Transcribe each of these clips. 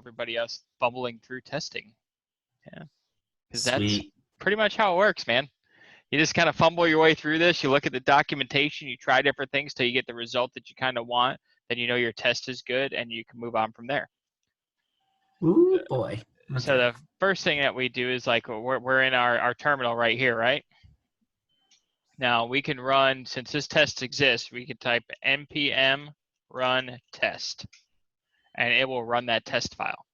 everybody else fumbling through testing. Yeah, because that's Sweet. pretty much how it works, man. You just kind of fumble your way through this. You look at the documentation, you try different things till you get the result that you kind of want. Then you know your test is good, and you can move on from there. Ooh, boy. Okay. So the first thing that we do is like we're in our terminal right here, right? Now we can run, since this test exists, we can type npm run test, and it will run that test file.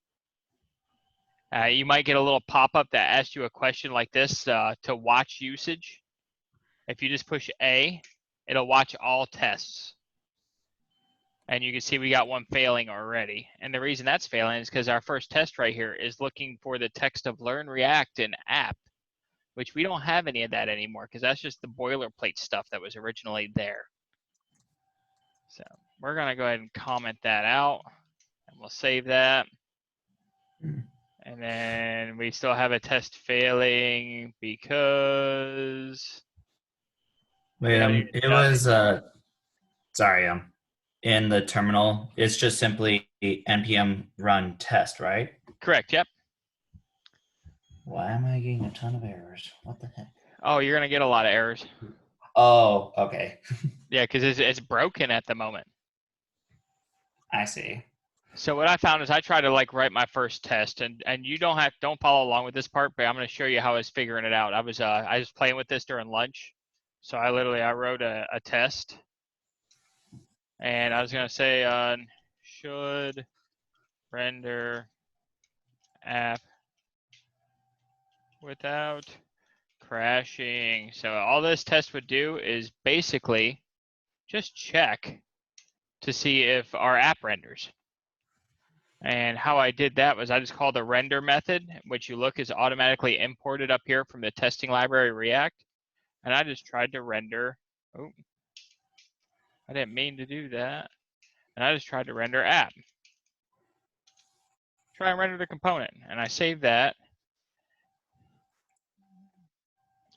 You might get a little pop-up that asks you a question like this to watch usage. If you just push A, it'll watch all tests. And you can see we got one failing already. And the reason that's failing is because our first test right here is looking for the text of learn React in app, which we don't have any of that anymore because that's just the boilerplate stuff that was originally there. So we're going to go ahead and comment that out, and we'll save that. And then we still have a test failing because it was sorry, in the terminal, it's just simply npm run test, right? Correct, yep. Why am I getting a ton of errors? What the heck? Oh, you're going to get a lot of errors. Oh, okay. Yeah, because it's broken at the moment. I see. So what I found is I tried to like write my first test, and you don't follow along with this part, but I'm going to show you how I was figuring it out. I was playing with this during lunch, so I wrote a test, and I was going to say should render app without crashing. So all this test would do is basically just check to see if our app renders. And how I did that was I just called the render method, which you look is automatically imported up here from the testing library React. And I just tried to render, oh, I didn't mean to do that. And I just tried to render app. Try and render the component. And I saved that.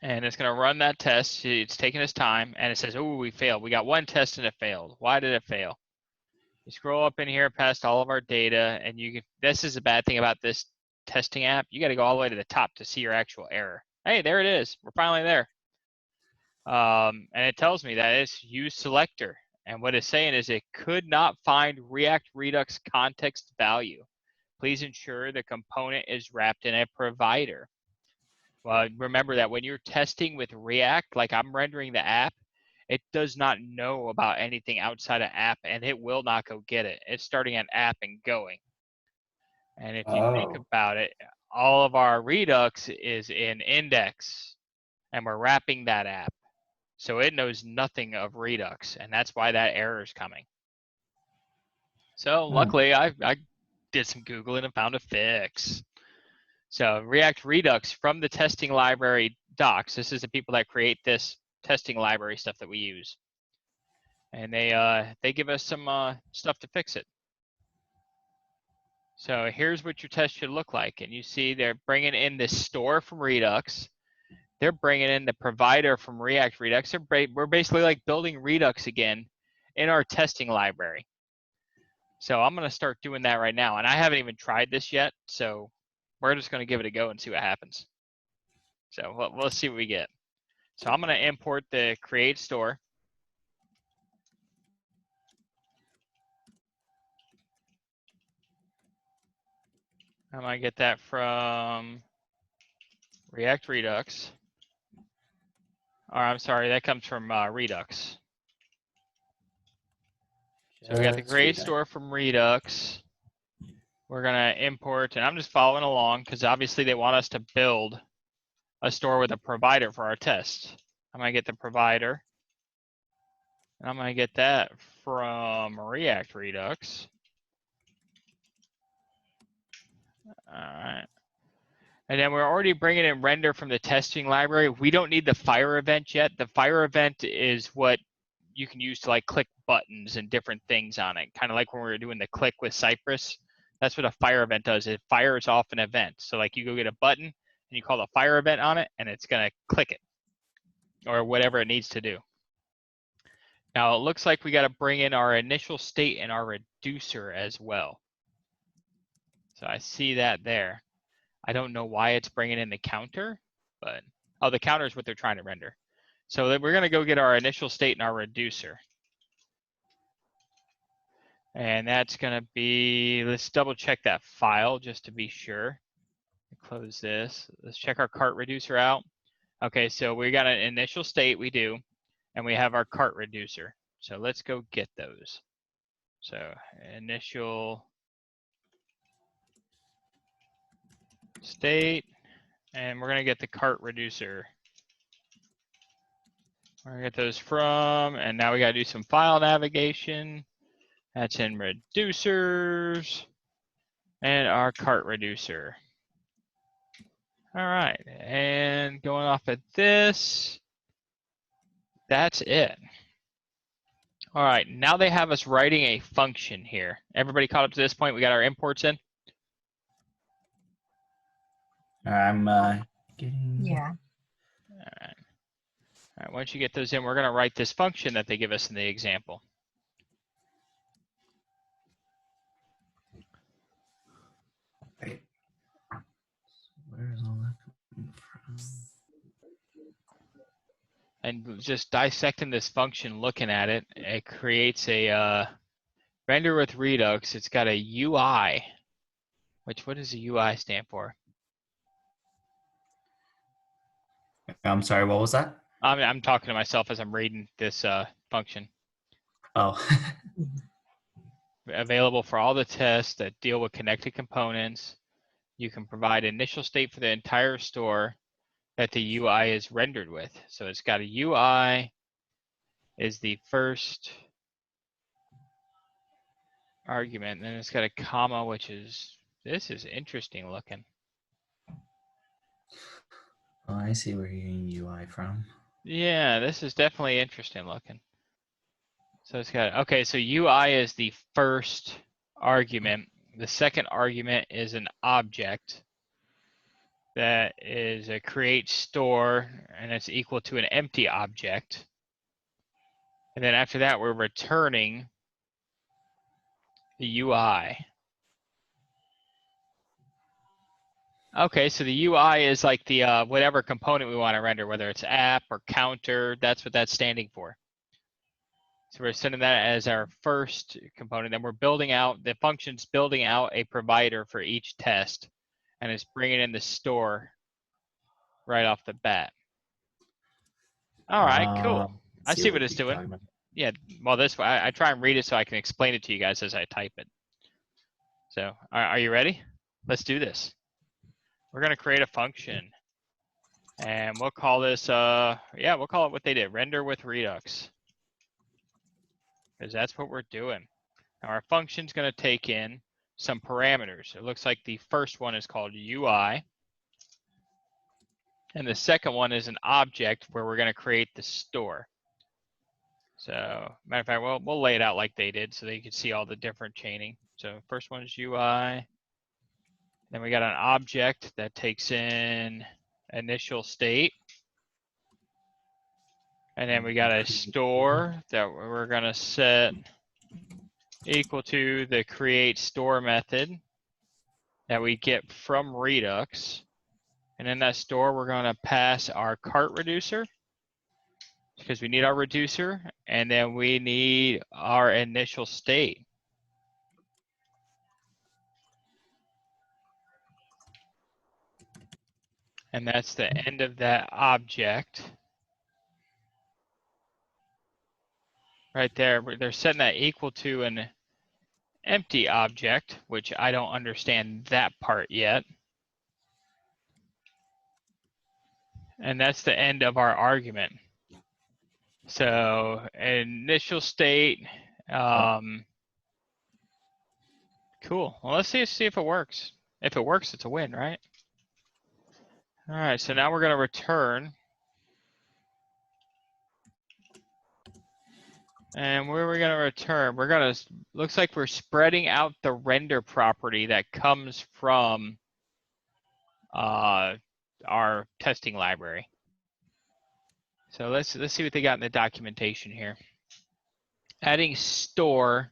And it's going to run that test. It's taking its time. And it says, oh, we failed. We got one test and it failed. Why did it fail? You scroll up in here past all of our data, and you can, this is a bad thing about this testing app. You got to go all the way to the top to see your actual error. Hey, there it is. We're finally there. And it tells me that it's use selector. And what it's saying is it could not find React Redux context value. Please ensure the component is wrapped in a provider. Well, remember that when you're testing with React, like I'm rendering the app, it does not know about anything outside of app, and it will not go get it. It's starting an app and going. And if you think about it, all of our Redux is in index, and we're wrapping that app. So it knows nothing of Redux, and that's why that error is coming. So luckily, I did some Googling and found a fix. So React Redux from the testing library docs. This is the people that create this testing library stuff that we use, and they give us some stuff to fix it. So here's what your test should look like, and you see they're bringing in the store from Redux, they're bringing in the provider from React Redux. We're basically like building Redux again in our testing library. So I'm going to start doing that right now, and I haven't even tried this yet, so we're just going to give it a go and see what happens. So let's see what we get. So I'm going to import the create store. I'm going to get that from React Redux. Or I'm sorry, that comes from Redux. So we got the create store from Redux. We're going to import, and I'm just following along because obviously they want us to build a store with a provider for our test. I'm going to get the provider. And I'm going to get that from React Redux. All right. And then we're already bringing in render from the testing library. We don't need the fire event yet. The fire event is what you can use to like click buttons and different things on it. Kind of like when we were doing the click with Cypress. That's what a fire event does. It fires off an event. So like you go get a button and you call the fire event on it, and it's going to click it or whatever it needs to do. Now it looks like we got to bring in our initial state and our reducer as well. So So I see that there. I don't know why it's bringing in the counter, but, oh, the counter is what they're trying to render. So then we're going to go get our initial state and our reducer. And that's going to be, let's double check that file just to be sure. Close this. Let's check our cart reducer out. Okay, so we got an initial state, we do, and we have our cart reducer. So let's go get those. So initial state, and we're gonna get the cart reducer. We're gonna get those from, and now we gotta do some file navigation. That's in reducers and our cart reducer. All right, and going off of this, that's it. All right, now they have us writing a function here. Everybody caught up to this point? We got our imports in? I'm getting. Yeah. All right. All right, once you get those in, we're going to write this function that they give us in the example. Wait. Where is all that coming from? And just dissecting this function, looking at it, it creates a render with Redux. It's got a UI, which what does the UI stand for? I'm sorry, what was that? I'm talking to myself as I'm reading this function. Oh. Available for all the tests that deal with connected components. You can provide initial state for the entire store that the UI is rendered with. So it's got a UI is the first argument, and then it's got a comma, which is, this is interesting looking. Oh, I see where you're getting UI from. Yeah, this is definitely interesting looking. So it's got, okay, so UI is the first argument. The second argument is an object that is a create store, and it's equal to an empty object. And then after that, we're returning the UI. Okay, so the UI is like the whatever component we want to render, whether it's app or counter, that's what that's standing for. So we're sending that as our first component. Then we're building out, the function's building out a provider for each test, and it's bringing in the store right off the bat. All right, cool. I see what it's doing. Yeah, well, this I try and read it so I can explain it to you guys as I type it. So, are you ready? Let's do this. We're gonna create a function, and we'll call this, yeah, we'll call it what they did, render with Redux, because that's what we're doing. Now our function's gonna take in some parameters. It looks like the first one is called UI, and the second one is an object where we're gonna create the store. So, matter of fact, we'll lay it out like they did so that you can see all the different chaining. So first one is UI. Then we got an object that takes in initial state. And then we got a store that we're gonna set equal to the create store method that we get from Redux. And in that store, we're gonna pass our cart reducer, because we need our reducer, and then we need our initial state. And that's the end of that object. Right there, they're setting that equal to an empty object, which I don't understand that part yet. And that's the end of our argument. So initial state, cool. Well, let's see if it works. If it works, it's a win, right? All right, so now we're gonna return. And where are we gonna return? We're gonna, looks like we're spreading out the render property that comes from our testing library. So let's see what they got in the documentation here. Adding store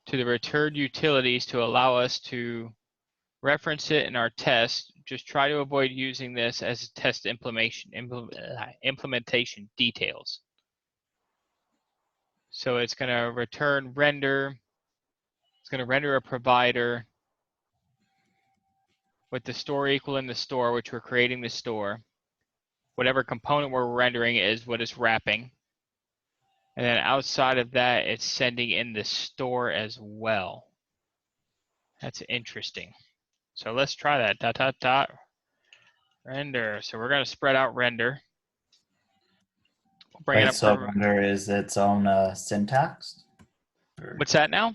to the returned utilities to allow us to reference it in our test. Just try to avoid using this as a test implementation details. So it's going to return render. It's going to render a provider with the store equal in the store, which we're creating the store. Whatever component we're rendering is what it's wrapping. And then outside of that, it's sending in the store as well. That's interesting. So let's try that. Dot, dot, dot. Render. So we're going to spread out render. We'll bring it Wait, up. so render is its own syntax? Or What's that now?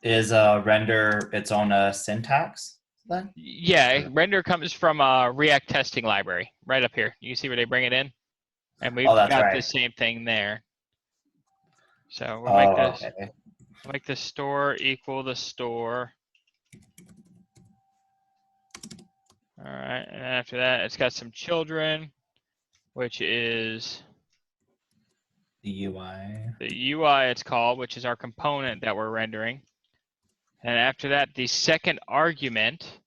is render its own syntax then? Yeah, render comes from a React testing library right up here. You can see where they bring it in. And we've that's got right. the same thing there. So we'll make the store equal the store. All right, and after that, it's got some children, which is the UI. The UI it's called, which is our component that we're rendering. And after that, the second argument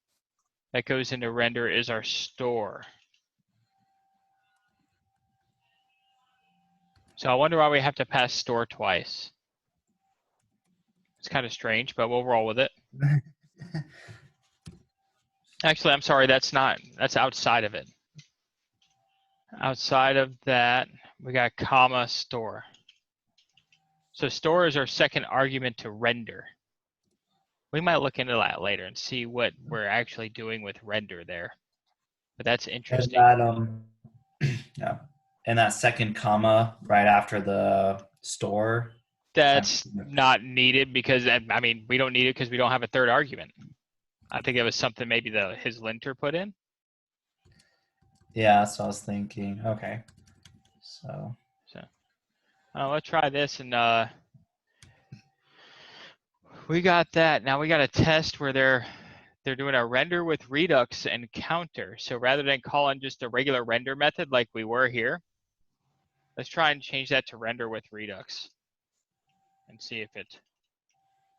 that goes into render is our store. So I wonder why we have to pass store twice. It's kind of strange, but we'll roll with it. Actually, I'm sorry, that's outside of it. Outside of that, we got comma store. So store is our second argument to render. We might look into that later and see what we're actually doing with render there. But that's interesting. And that, yeah. And that second comma right after the store. That's not needed because, I mean, we don't need it because we don't have a third argument. I think it was something maybe his linter put in. Yeah, that's what I was thinking. Okay. So let's try this, and we got that. Now we got a test where they're doing a render with Redux and counter. So rather than calling just a regular render method like we were here, let's try and change that to render with Redux and see if it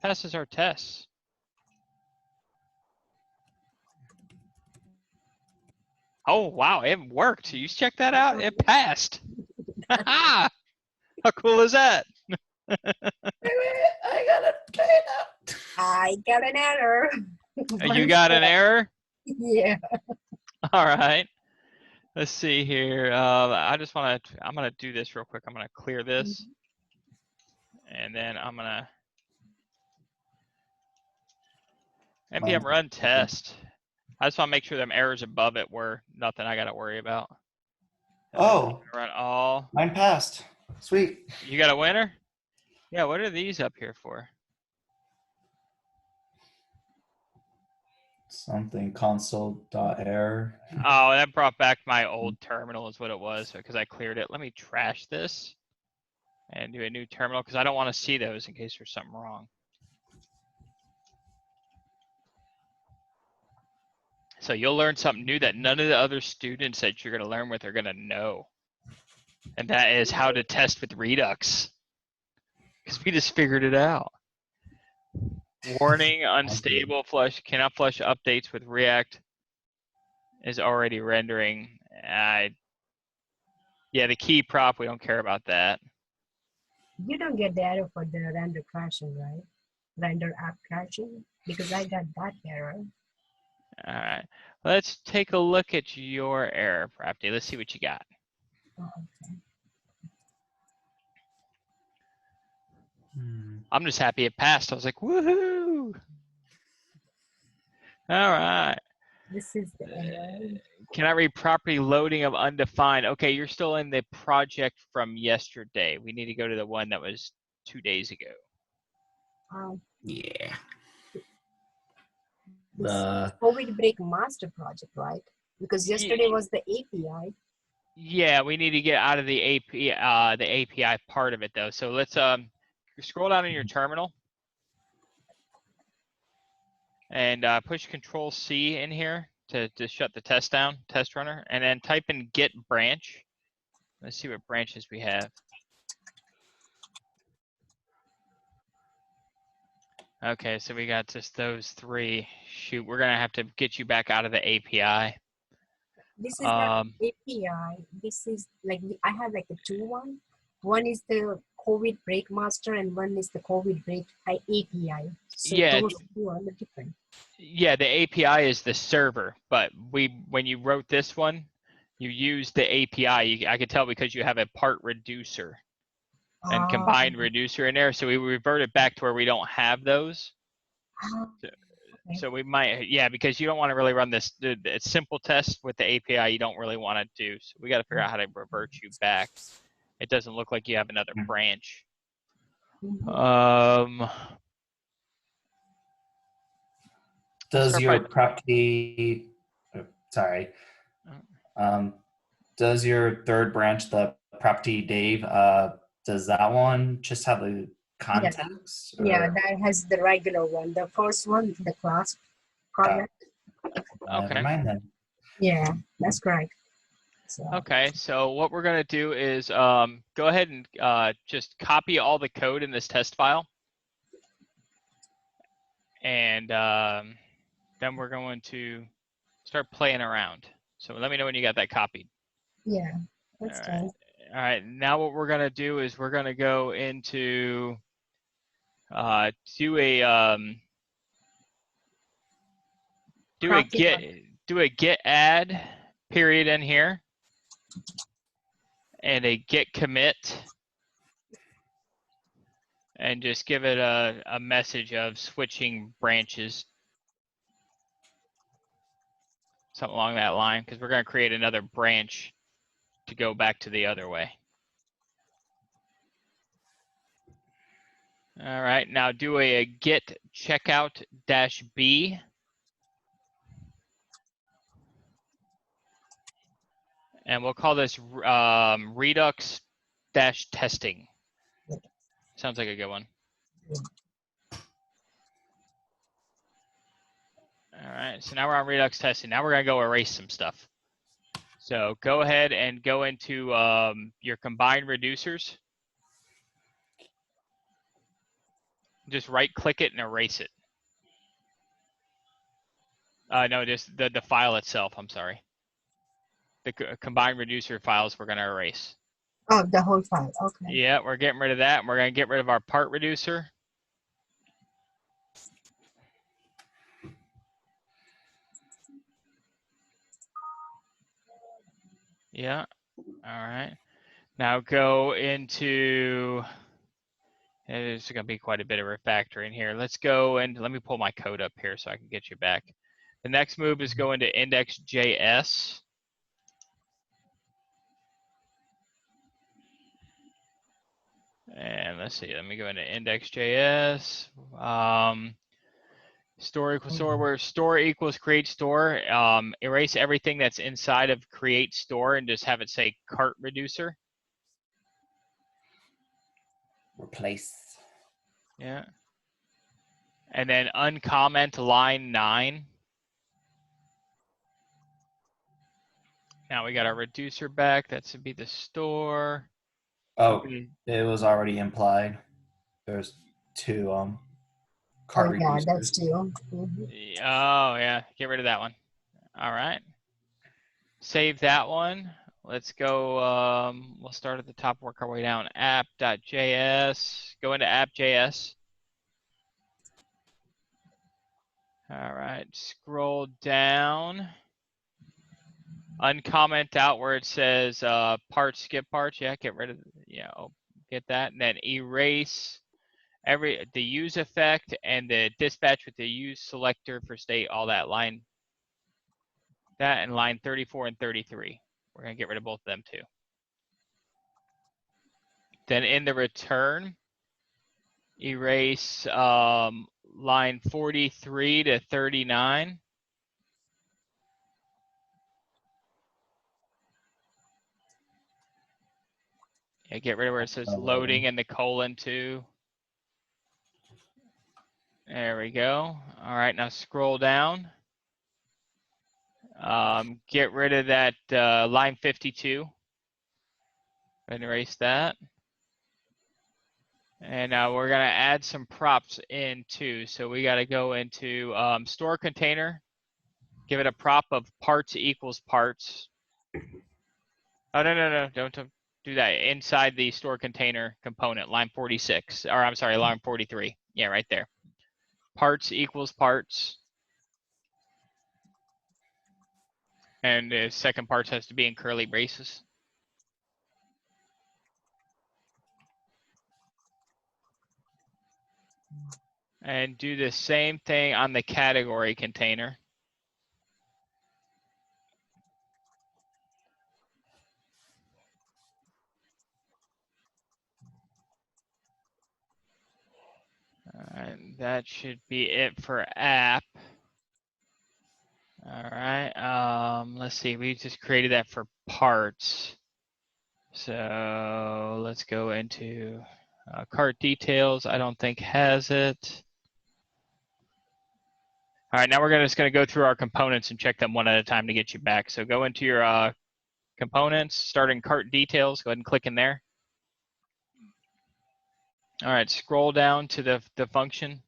passes our tests. Oh, wow, it worked. You check that out? It passed. How cool is that? I gotta try it out. I got an error. You got an error? Yeah. All right. Let's see here. I'm gonna do this real quick. I'm gonna clear this. And then I'm gonna npm run test. I just want to make sure them errors above it were nothing I got to worry about. Oh, run all. mine passed. Sweet. You got a winner? Yeah, what are these up here for? Something console.error. Oh, that brought back my old terminal is what it was because I cleared it. Let me trash this and do a new terminal because I don't want to see those in case there's something wrong. So you'll learn something new that none of the other students that you're going to learn with are going to know. And that is how to test with Redux. Because we just figured it out. Warning, unstable flush, cannot flush updates with React is already rendering. Yeah, the key prop, we don't care about that. You don't get the error for the render crashing, right? Render app crashing? Because I got that error. All right, let's take a look at your error, Prapti. Let's see what you got. Oh, okay. I'm just happy it passed. I was like, woohoo! All right. This is the error. Cannot read property loading of undefined. Okay, you're still in the project from yesterday. We need to go to the one that was 2 days ago. Yeah. The COVID break master project, right? Because yesterday was the API. Yeah, we need to get out of the API part of it though. So let's scroll down in your terminal and push Control C in here to shut the test down, test runner, and then type in git branch. Let's see what branches we have. Okay, so we got just those three. Shoot, we're gonna have to get you back out of the API. This is not API. This is like I have like a two one. One is the COVID break master and one is the COVID break API. So Yeah, those two are different. yeah, the API is the server, but when you wrote this one, you used the API. I could tell because you have a part reducer and combined reducer in there. So we reverted back to where we don't have those. Okay. So we might, yeah, because you don't want to really run this the simple test with the API. You don't really want to do. So we got to figure out how to revert you back. It doesn't look like you have another branch. Does your property, sorry, does your third branch, the property Dave, does that one just have the context? Yeah, that has the regular one. The first one, the class project. Never mind then. Yeah, that's correct. So. Okay, so what we're gonna do is go ahead and just copy all the code in this test file, and then we're going to start playing around. So let me know when you got that copied. Yeah, that's all right. Now what we're gonna do is we're gonna go into do a git add period in here and a git commit, and just give it a message of switching branches, something along that line, because we're going to create another branch to go back to the other way. All right, now do a git checkout -b. And we'll call this Redux -testing. Sounds like a good one. All right, so now we're on Redux testing. Now we're gonna go erase some stuff. So go ahead and go into your combined reducers. Just right click it and erase it. No, just the file itself, I'm sorry. The combined reducer files we're gonna erase. Oh, the whole file, okay. Yeah, we're getting rid of that. And we're gonna get rid of our part reducer. Yeah, all right. Now go into, it's gonna be quite a bit of refactoring here. Let's go and let me pull my code up here so I can get you back. The next move is go into index.js. And let's see, let me go into index.js. Store equals store, where store equals create store. Erase everything that's inside of create store and just have it say cart reducer. Replace. Yeah. And then uncomment line 9. Now we got our reducer back. That should be the store. Oh, it was already implied. There's two cart reducers. That's two. Oh yeah, get rid of that one. All right. Save that one. Let's go, we'll start at the top, work our way down. App.js, go into app.js. All right, scroll down. Uncomment out where it says parts, skip parts. Yeah, get rid of, get that. And then erase the use effect and the dispatch with the use selector for state, all that line. That and line 34 and 33. We're gonna get rid of both of them too. Then in the return, erase line 43 to 39. Yeah, get rid of where it says loading and the colon too. There we go. All right, now scroll down. Get rid of that line 52 and erase that. And now we're gonna add some props in too. So we gotta go into store container, give it a prop of parts equals parts. Oh, no, don't do that. Inside the store container component, line 46, or I'm sorry, line 43. Yeah, right there. Parts equals parts. And the second part has to be in curly braces. And do the same thing on the category container. And that should be it for app. All right, let's see, we just created that for parts. So let's go into cart details. I don't think has it. All right, now we're just gonna go through our components and check them one at a time to get you back. So go into your components, starting cart details, go ahead and click in there. All right, scroll down to the function.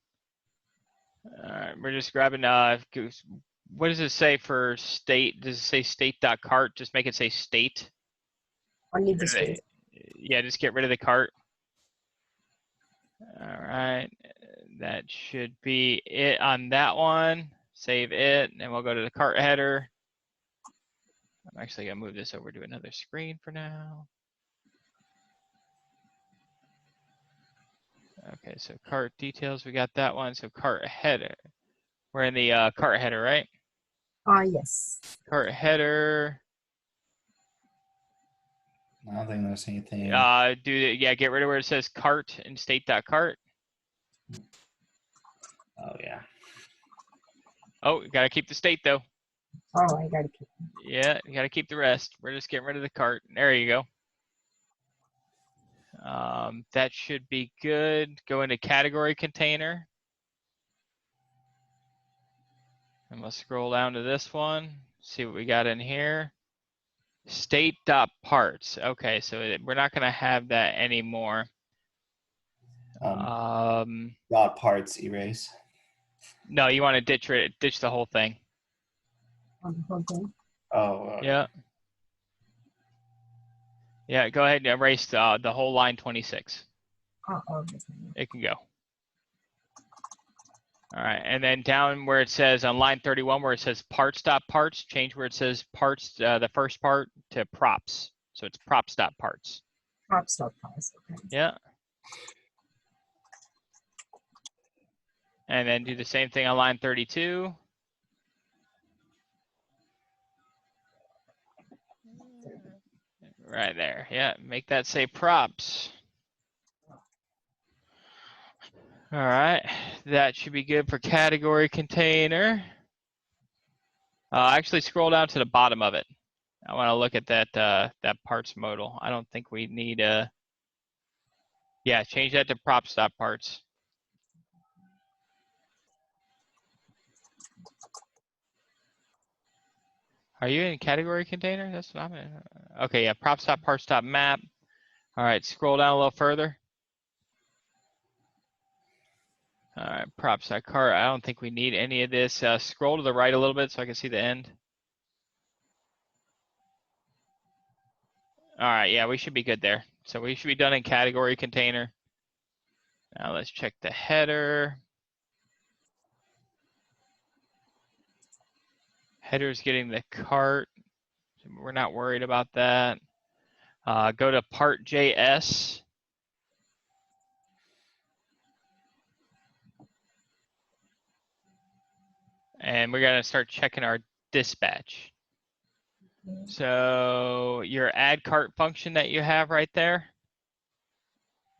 All right, we're just grabbing, what does it say for state? Does it say state.cart? Just make it say state. Only the state. Yeah, just get rid of the cart. All right, that should be it on that one. Save it, and we'll go to the cart header. I'm actually gonna move this over to another screen for now. Okay, so cart details, we got that one. So cart header, we're in the cart header, right? Yes. Cart header. I don't think there's anything. Get rid of where it says cart and state.cart. Oh yeah. Oh, you gotta keep the state though. Oh, I got it. Yeah, you gotta keep the rest. We're just getting rid of the cart. There you go. That should be good. Go into category container. And we'll scroll down to this one. See what we got in here. State.parts. Okay, so we're not gonna have that anymore. Raw parts erase. No, you want to ditch the whole thing. Okay. Oh. Yeah. Yeah, go ahead and erase the whole line 26. Oh, It can go. All right, and then down where it says on line 31, where it says parts.parts, change where it says parts, the first part, to props. So it's props.parts. Props.parts. Okay. Yeah. And then do the same thing on line 32. Right there. Yeah, make that say props. All right, that should be good for category container. Actually, scroll down to the bottom of it. I want to look at that parts modal. I don't think we need a. Yeah, change that to props.parts. Are you in category container? That's what I'm in. Okay, yeah, props.parts.map. All right, scroll down a little further. All right, props.cart. I don't think we need any of this. Scroll to the right a little bit so I can see the end. All right, yeah, we should be good there. So we should be done in category container. Now let's check the header. Header's getting the cart. We're not worried about that. Go to part.js. And we're gonna start checking our dispatch. So your add cart function that you have right there.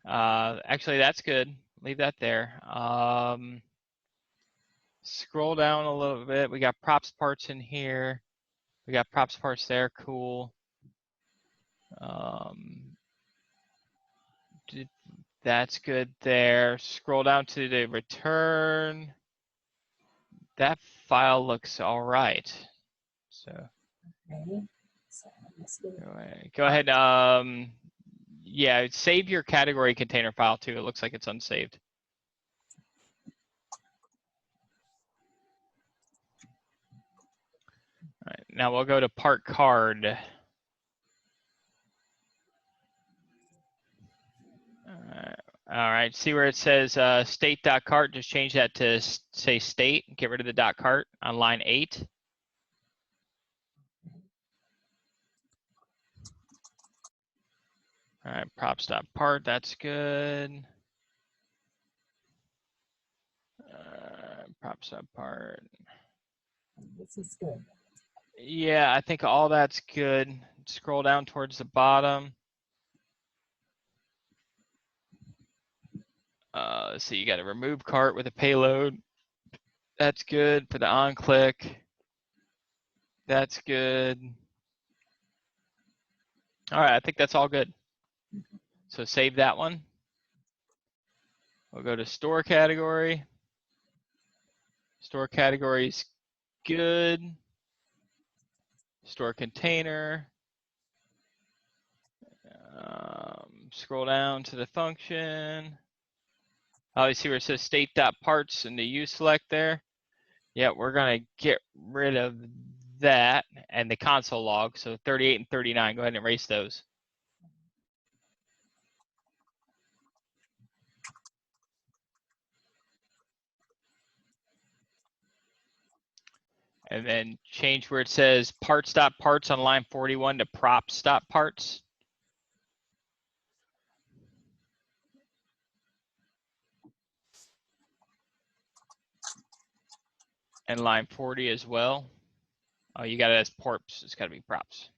Actually, that's good. Leave that there. Scroll down a little bit. We got props parts in here. We got props parts there. Cool. That's good there. Scroll down to the return. That file looks all right. So Okay. So let's go. go ahead. Yeah, save your category container file too. It looks like it's unsaved. All right, now we'll go to part card. All right, see where it says state.cart, just change that to say state, get rid of the .cart on line 8. All right, props.part, that's good. Props.part. This is good. Yeah, I think all that's good. Scroll down towards the bottom. Let's see, you got to remove cart with a payload. That's good for the on click. That's good. All right, I think that's all good. So save that one. We'll go to store category. Store category's good. Store container. Scroll down to the function. Oh, you see where it says state.parts and the U select there? Yeah, we're gonna get rid of that and the console log. So 38 and 39, go ahead and erase those. And then change where it says parts.parts on line 41 to props.parts. And line 40 as well. Oh, you got it as porps. It's got to be props.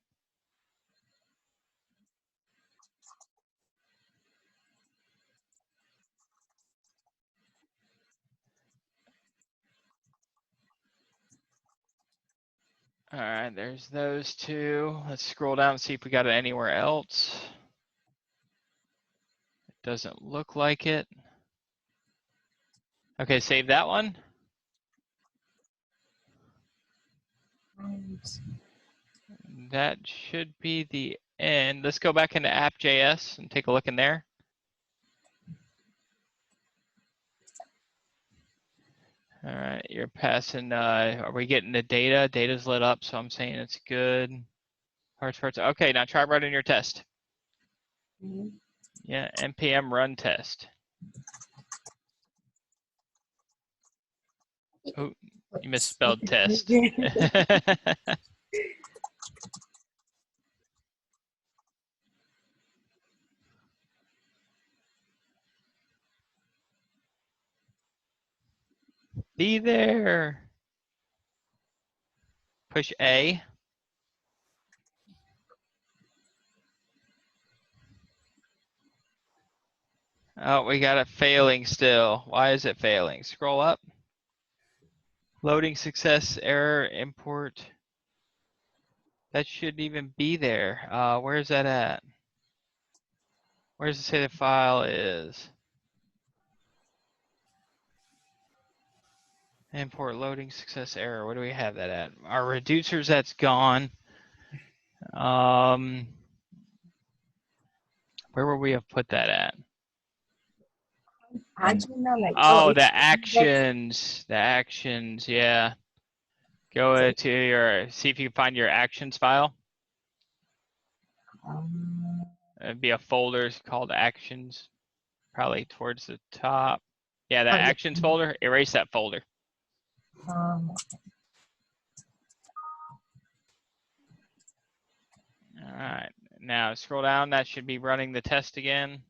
All right, there's those two. Let's scroll down and see if we got it anywhere else. It doesn't look like it. Okay, save that one. And That should be the end. Let's go back into app.js and take a look in there. All right, you're passing, are we getting the data? Data's lit up, so I'm saying it's good. Parts. Okay, now try running your test. Yeah, npm run test. Oh, you misspelled test. Be there. Push A. Oh, we got it failing still. Why is it failing? Scroll up. Loading success, error, import. That shouldn't even be there. Where is that at? Where does it say the file is? Import loading success error. Where do we have that at? Our reducers, that's gone. Where would we have put that at? Oh, the actions. The actions, yeah. Go to your, see if you can find your actions file. It'd be a folder called actions, probably towards the top. Yeah, that actions folder, erase that folder. All right, now scroll down, that should be running the test again.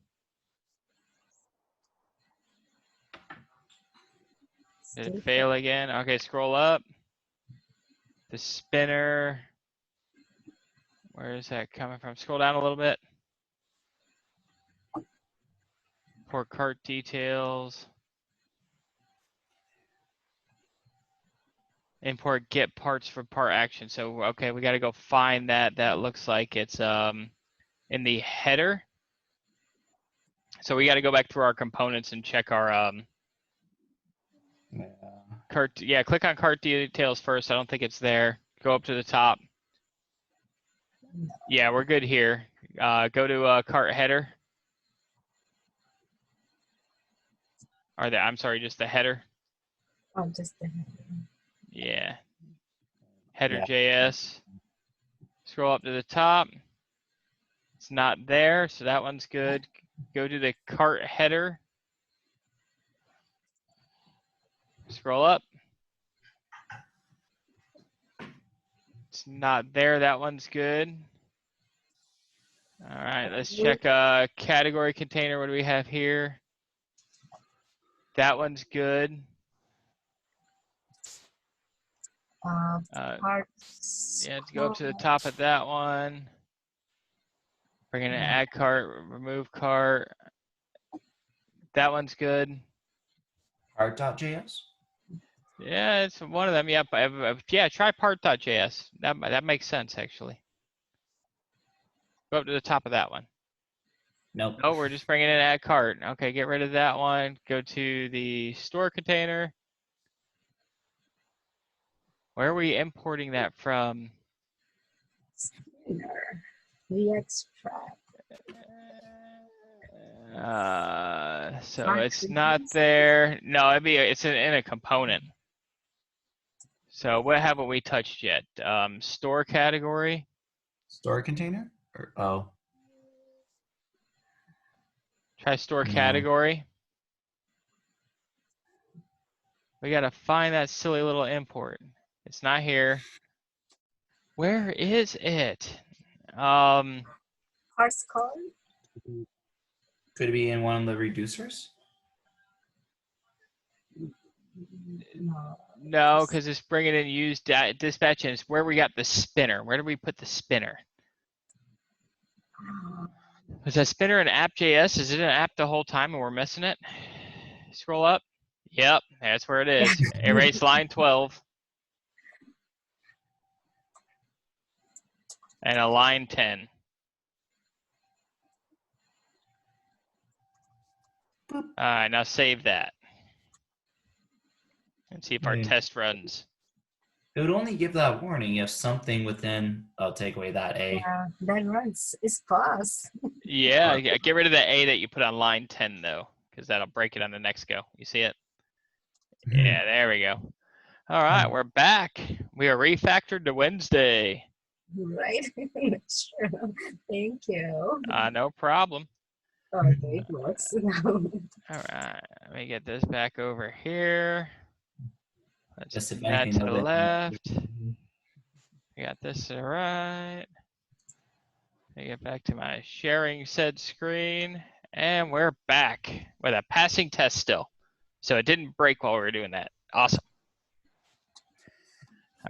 Did it fail again? Okay, scroll up. The spinner, where is that coming from? Scroll down a little bit. Import cart details. Import get parts for part action. So, okay, we got to go find that. That looks like it's in the header. So we got to go back through our components and check our cart. Yeah, click on cart details first. I don't think it's there. Go up to the top. Yeah, we're good here. Go to cart header. Or I'm sorry, just the header. Oh, just the Yeah. Header Yeah. JS. Scroll up to the top. It's not there, so that one's good. Go to the cart header. Scroll up. It's not there. That one's good. All right, let's check category container. What do we have here? That one's good. parts. Yeah, to go up to the top of that one. Bring in an add cart, remove cart. That one's good. Part.js? Yeah, it's one of them. Yep. Yeah, try part.js. That makes sense, actually. Go up to the top of that one. Nope. Oh, we're just bringing in add cart. Okay, get rid of that one. Go to the store container. Where are we importing that from? Re-extract. So it's not there. No, it's in a component. So what haven't we touched yet? Store category. Store container? Or, Try store No. category. We gotta find that silly little import. It's not here. Where is it? Parse call. Could it be in one of the reducers? No. No, because it's bringing in use dispatch, and it's where we got the spinner. Where did we put the spinner? Was that spinner an app.js? Is it an app the whole time and we're missing it? Scroll up. Yep, that's where it is. Erase line 12. And a line 10. All right, now save that. And see if our test runs. It would only give that warning if something within, I'll take away that A. Yeah, that runs. It's fast. Yeah, get rid of the A that you put on line 10 though, because that'll break it on the next go. You see it? Yeah, there we go. All right, we're back. We are refactored to Wednesday. Right? Sure. Thank you. No problem. Okay, it works. All right, let me get this back over here. Let's Just if move that anything, to the that left. We got this to the right. Let me get back to my sharing said screen. And we're back with a passing test still. So it didn't break while we were doing that. Awesome.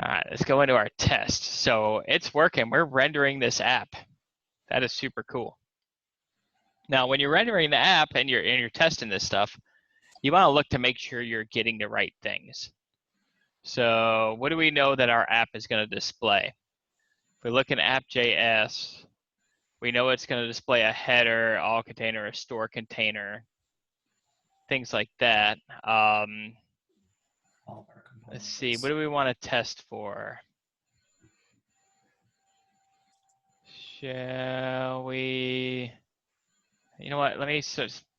All right, let's go into our test. So it's working. We're rendering this app. That is super cool. Now, when you're rendering the app and you're testing this stuff, you want to look to make sure you're getting the right things. So what do we know that our app is going to display? If we look in app.js, we know it's going to display a header, all container, a store container, things like that. Let's see, what do we want to test for? Shall we, you know what, let me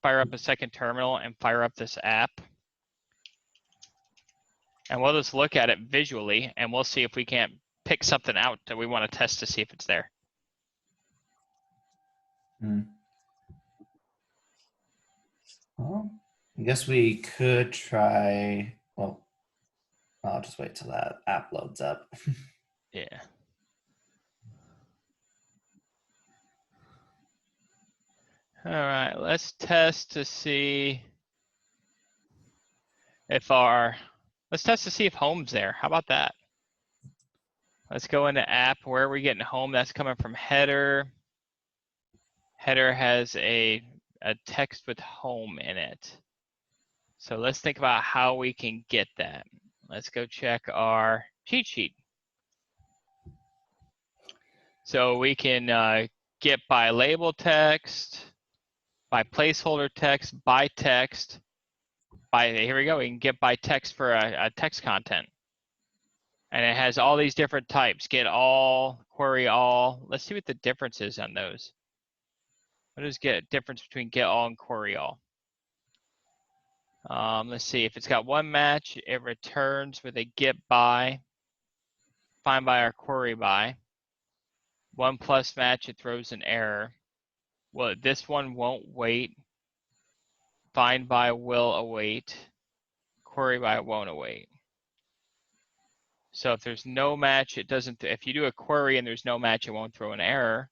fire up a second terminal and fire up this app. And we'll just look at it visually and we'll see if we can't pick something out that we want to test to see if it's there. Well, I guess we could try, well, I'll just wait till that app loads up. Yeah. All right, let's test to see if let's test to see if home's there. How about that? Let's go into app. Where are we getting home? That's coming from header. Header has a text with home in it. So let's think about how we can get that. Let's go check our cheat sheet. So we can get by label text, by placeholder text, by text, here we go, we can get by text for a text content. And it has all these different types, get all, query all. Let's see what the difference is on those. What is difference between get all and query all? Let's see. If it's got one match, it returns with a get by, find by or query by. 1+ match, it throws an error. Well, this one won't wait. Find by will await. Query by won't await. So if there's no match, it doesn't. If you do a query and there's no match, it won't throw an error.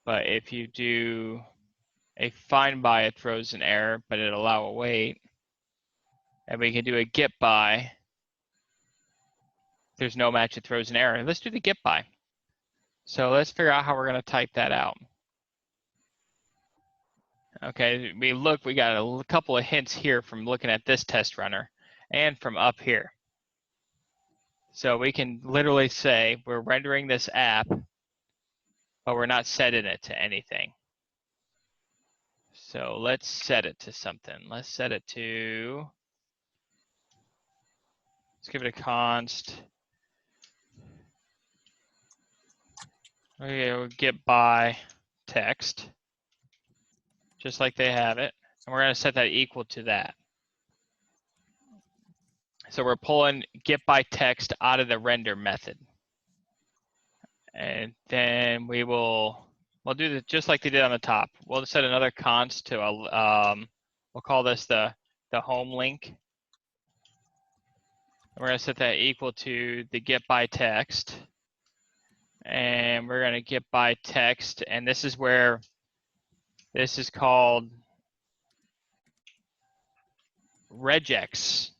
But if you do a find by, it throws an error, but it'll allow await. And we can do a get by. If there's no match, it throws an error. Let's do the get by. So let's figure out how we're going to type that out. Okay, we got a couple of hints here from looking at this test runner and from up here. So we can literally say we're rendering this app, but we're not setting it to anything. So let's set it to something. Let's set it to, let's give it a const. Okay, we'll get by text, just like they have it. And we're going to set that equal to that. So we're pulling get by text out of the render method. And then we'll do this just like they did on the top. We'll set another const to a, we'll call this the home link. And we're going to set that equal to the get by text. And we're going to get by text. And this is where this is called regex.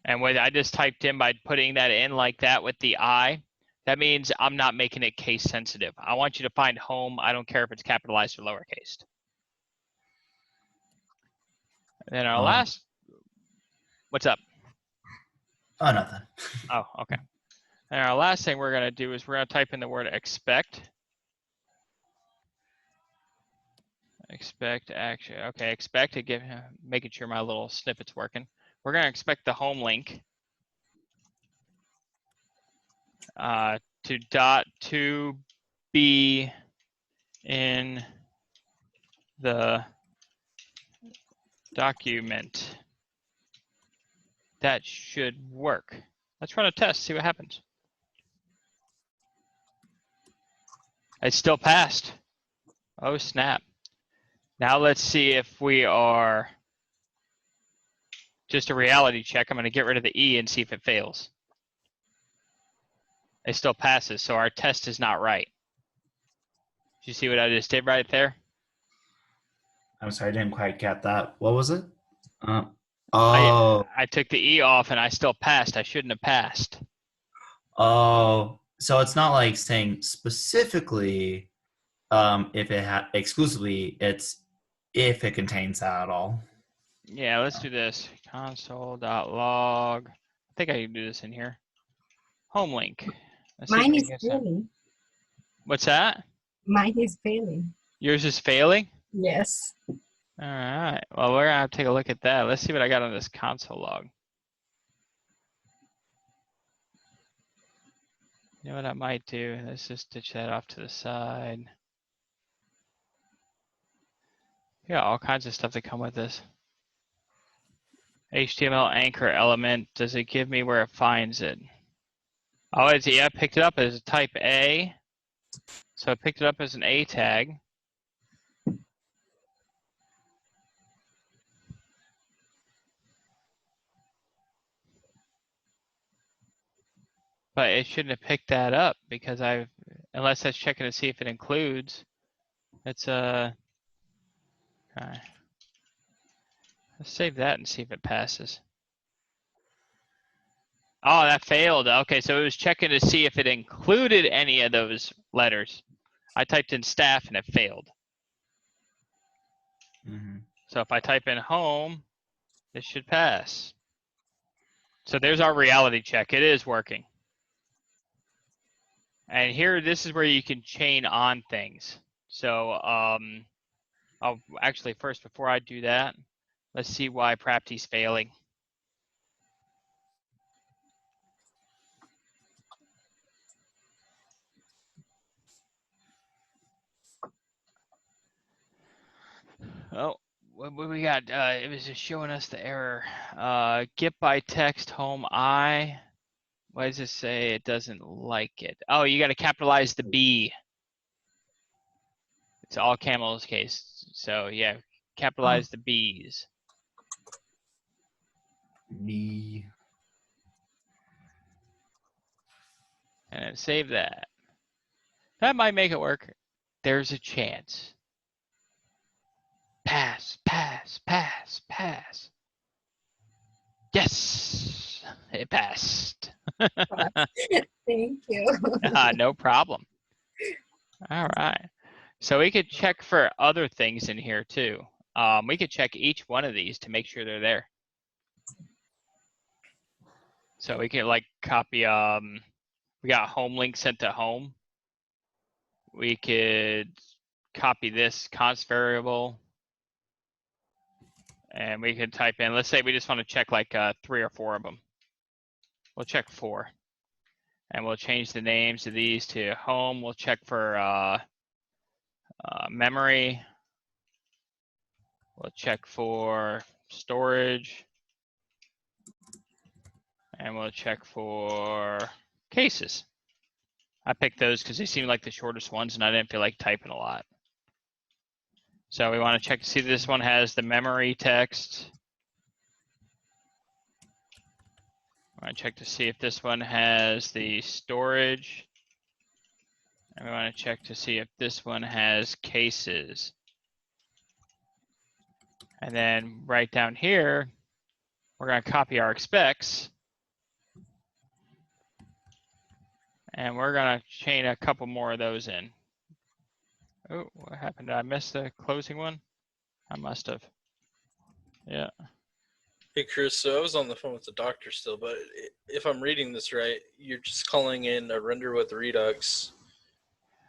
And what I just typed in by putting that in like that with the I, that means I'm not making it case sensitive. I want you to find home. I don't care if it's capitalized or lowercase. And then our last, what's up? Oh, nothing. Oh, okay. And our last thing we're going to do is we're going to type in the word expect. Expect action. Okay, expect to give, making sure my little snippet's working. We're going to expect the home link to be in the document. That should work. Let's run a test, see what happens. It still passed. Oh, snap. Now let's see if we are just a reality check. I'm going to get rid of the E and see if it fails. It still passes, so our test is not right. Did you see what I just did right there? I'm sorry, I didn't quite get that. What was it? Oh. I took the E off and I still passed. I shouldn't have passed. Oh. So it's not like saying specifically if it exclusively, it's if it contains that at all. Yeah, let's do this. Console.log. I think I can do this in here. Home link. Let's see if Mine we is can get some. failing. What's that? Mine is failing. Yours is failing? Yes. All right. Well, we're going to have to take a look at that. Let's see what I got on this console log. You know what I might do? Let's just ditch that off to the side. Yeah, all kinds of stuff that come with this. HTML anchor element. Does it give me where it finds it? Oh, I picked it up as a type A. So I picked it up as an A tag. But it shouldn't have picked that up because unless that's checking to see if it includes. It's okay. Let's save that and see if it passes. Oh, that failed. Okay, so it was checking to see if it included any of those letters. I typed in staff and it failed. Mm-hmm. So if I type in home, it should pass. So there's our reality check. It is working. And here, this is where you can chain on things. So I'll actually first, before I do that, let's see why Prapti's failing. what we got? It was just showing us the error. Get by text home I. Why does it say it doesn't like it? Oh, you got to capitalize the B. It's all camels case. So yeah, capitalize the B's. Me. And then save that. That might make it work. There's a chance. Pass, pass, pass, pass. Yes, it passed. Thank you. No problem. All right. So we could check for other things in here too. We could check each one of these to make sure they're there. So we can like copy, we got home link sent to home. We could copy this const variable. And we could type in, let's say we just want to check like 3 or 4 of them. We'll check 4. And we'll change the names of these to home. We'll check for memory. We'll check for storage. And we'll check for cases. I picked those because they seem like the shortest ones and I didn't feel like typing a lot. So we want to check to see if this one has the memory text. I want to check to see if this one has the storage. And we want to check to see if this one has cases. And then right down here, we're going to copy our expects. And we're going to chain a couple more of those in. Oh, what happened? Did I miss the closing one? I must have. Yeah. Hey, Chris, so I was on the phone with the doctor still, but if I'm reading this right, you're just calling in a render with Redux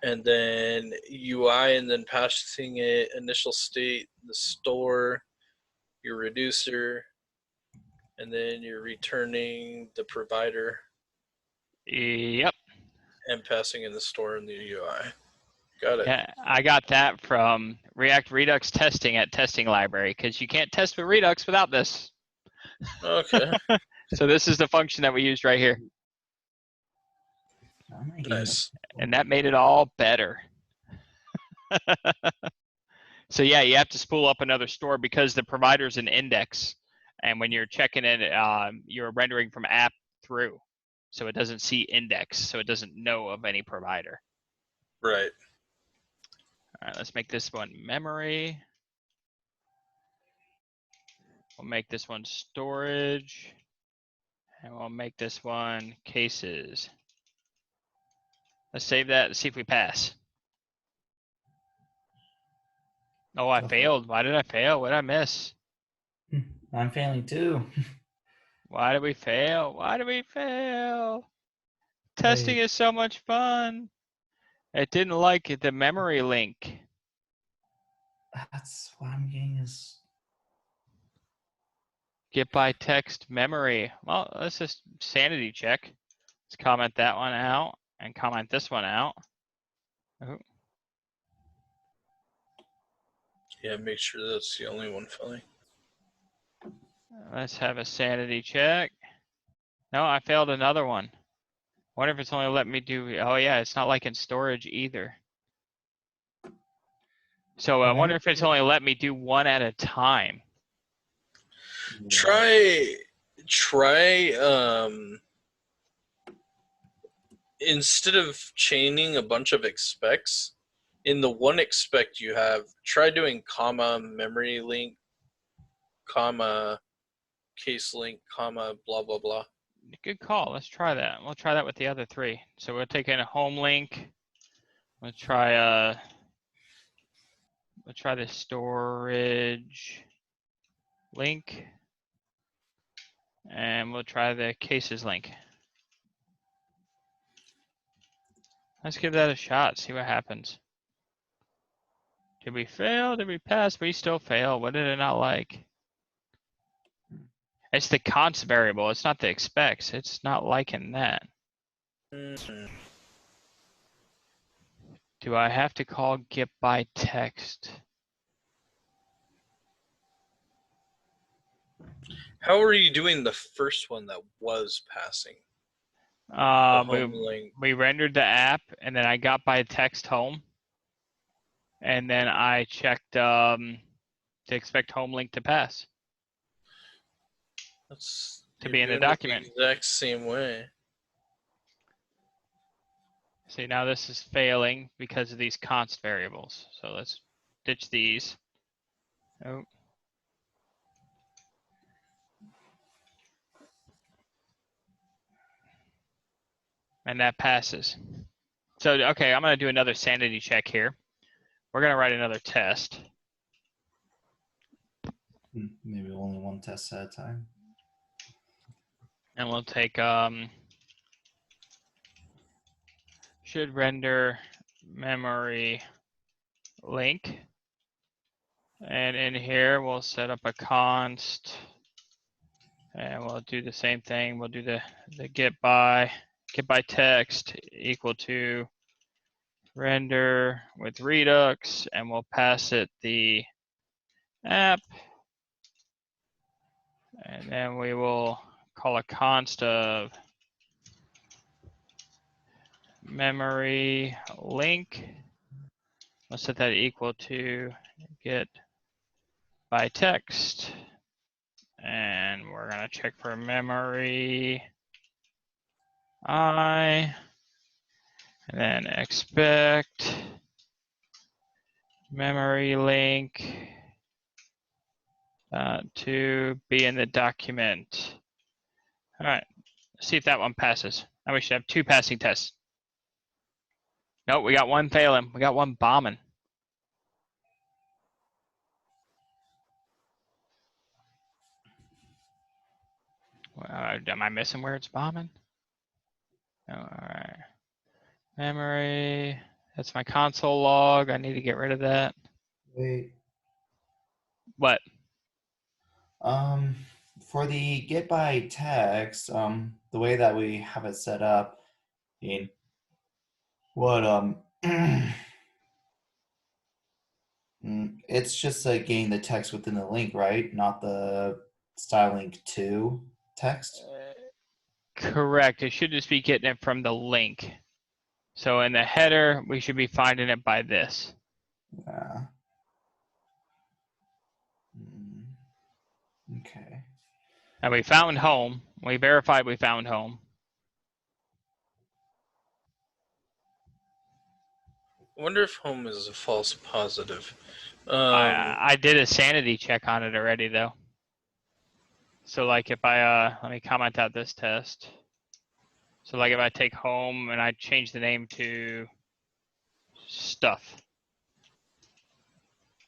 and then UI and then passing it initial state, the store, your reducer, and then you're returning the provider. Yep. And passing in the store and the UI. Got it. Yeah, I got that from React Redux testing at testing library because you can't test with Redux without this. Okay. So this is the function that we used right here. Nice. And that made it all better. So yeah, you have to spool up another store because the provider's an index. And when you're checking it, you're rendering from app through. So it doesn't see index, so it doesn't know of any provider. Right. All right, let's make this one memory. We'll make this one storage. And we'll make this one cases. Let's save that and see if we pass. Oh, I failed. Why did I fail? What did I miss? I'm failing too. Why did we fail? Why did we fail? Testing is so much fun. It didn't like it, the memory link. That's what I'm getting is. Get by text memory. Well, let's just sanity check. Let's comment that one out and comment this one out. Oh. Yeah, make sure that's the only one failing. Let's have a sanity check. No, I failed another one. Wonder if it's only let me do, oh yeah, it's not like in storage either. So I wonder if it's only let me do one at a time. Try instead of chaining a bunch of expects, in the one expect you have, try doing comma memory link, comma case link, comma blah blah blah. Good call. Let's try that. We'll try that with the other 3. So we'll take in a home link. We'll try the storage link. And we'll try the cases link. Let's give that a shot, see what happens. Did we fail? Did we pass? We still fail. What did it not like? It's the const variable. It's not the expects. It's not liking that. Do I have to call get by text? How are you doing the first one that was passing? The home link. We rendered the app, and then I got by text home, and then I checked to expect home link to pass. To be in the document. The exact same way. See, now this is failing because of these const variables. So let's ditch these. Oh. And that passes. So, okay, I'm going to do another sanity check here. We're going to write another test. Maybe only one test at a time. And we'll take, should render memory link. And in here, we'll set up a const. And we'll do the same thing. We'll do the get by text equal to render with Redux, and we'll pass it the app. And then we will call a const of memory link. Let's set that equal to get by text. And we're going to check for memory I. And then expect memory link to be in the document. All right, let's see if that one passes. Now we should have 2 passing tests. Nope, we got 1 failing. We got 1 bombing. Am I missing where it's bombing? Oh, all right. Memory, that's my console log. I need to get rid of that. Wait. What? For the get by text, the way that we have it set up, it's just getting the text within the link, right? Not the style link to text. Correct. It should just be getting it from the link. So in the header, we should be finding it by this. Yeah. Okay. And we found home. We verified we found home. I wonder if home is a false positive. I did a sanity check on it already, though. So like if I, let me comment out this test. So like if I take home and I change the name to stuff,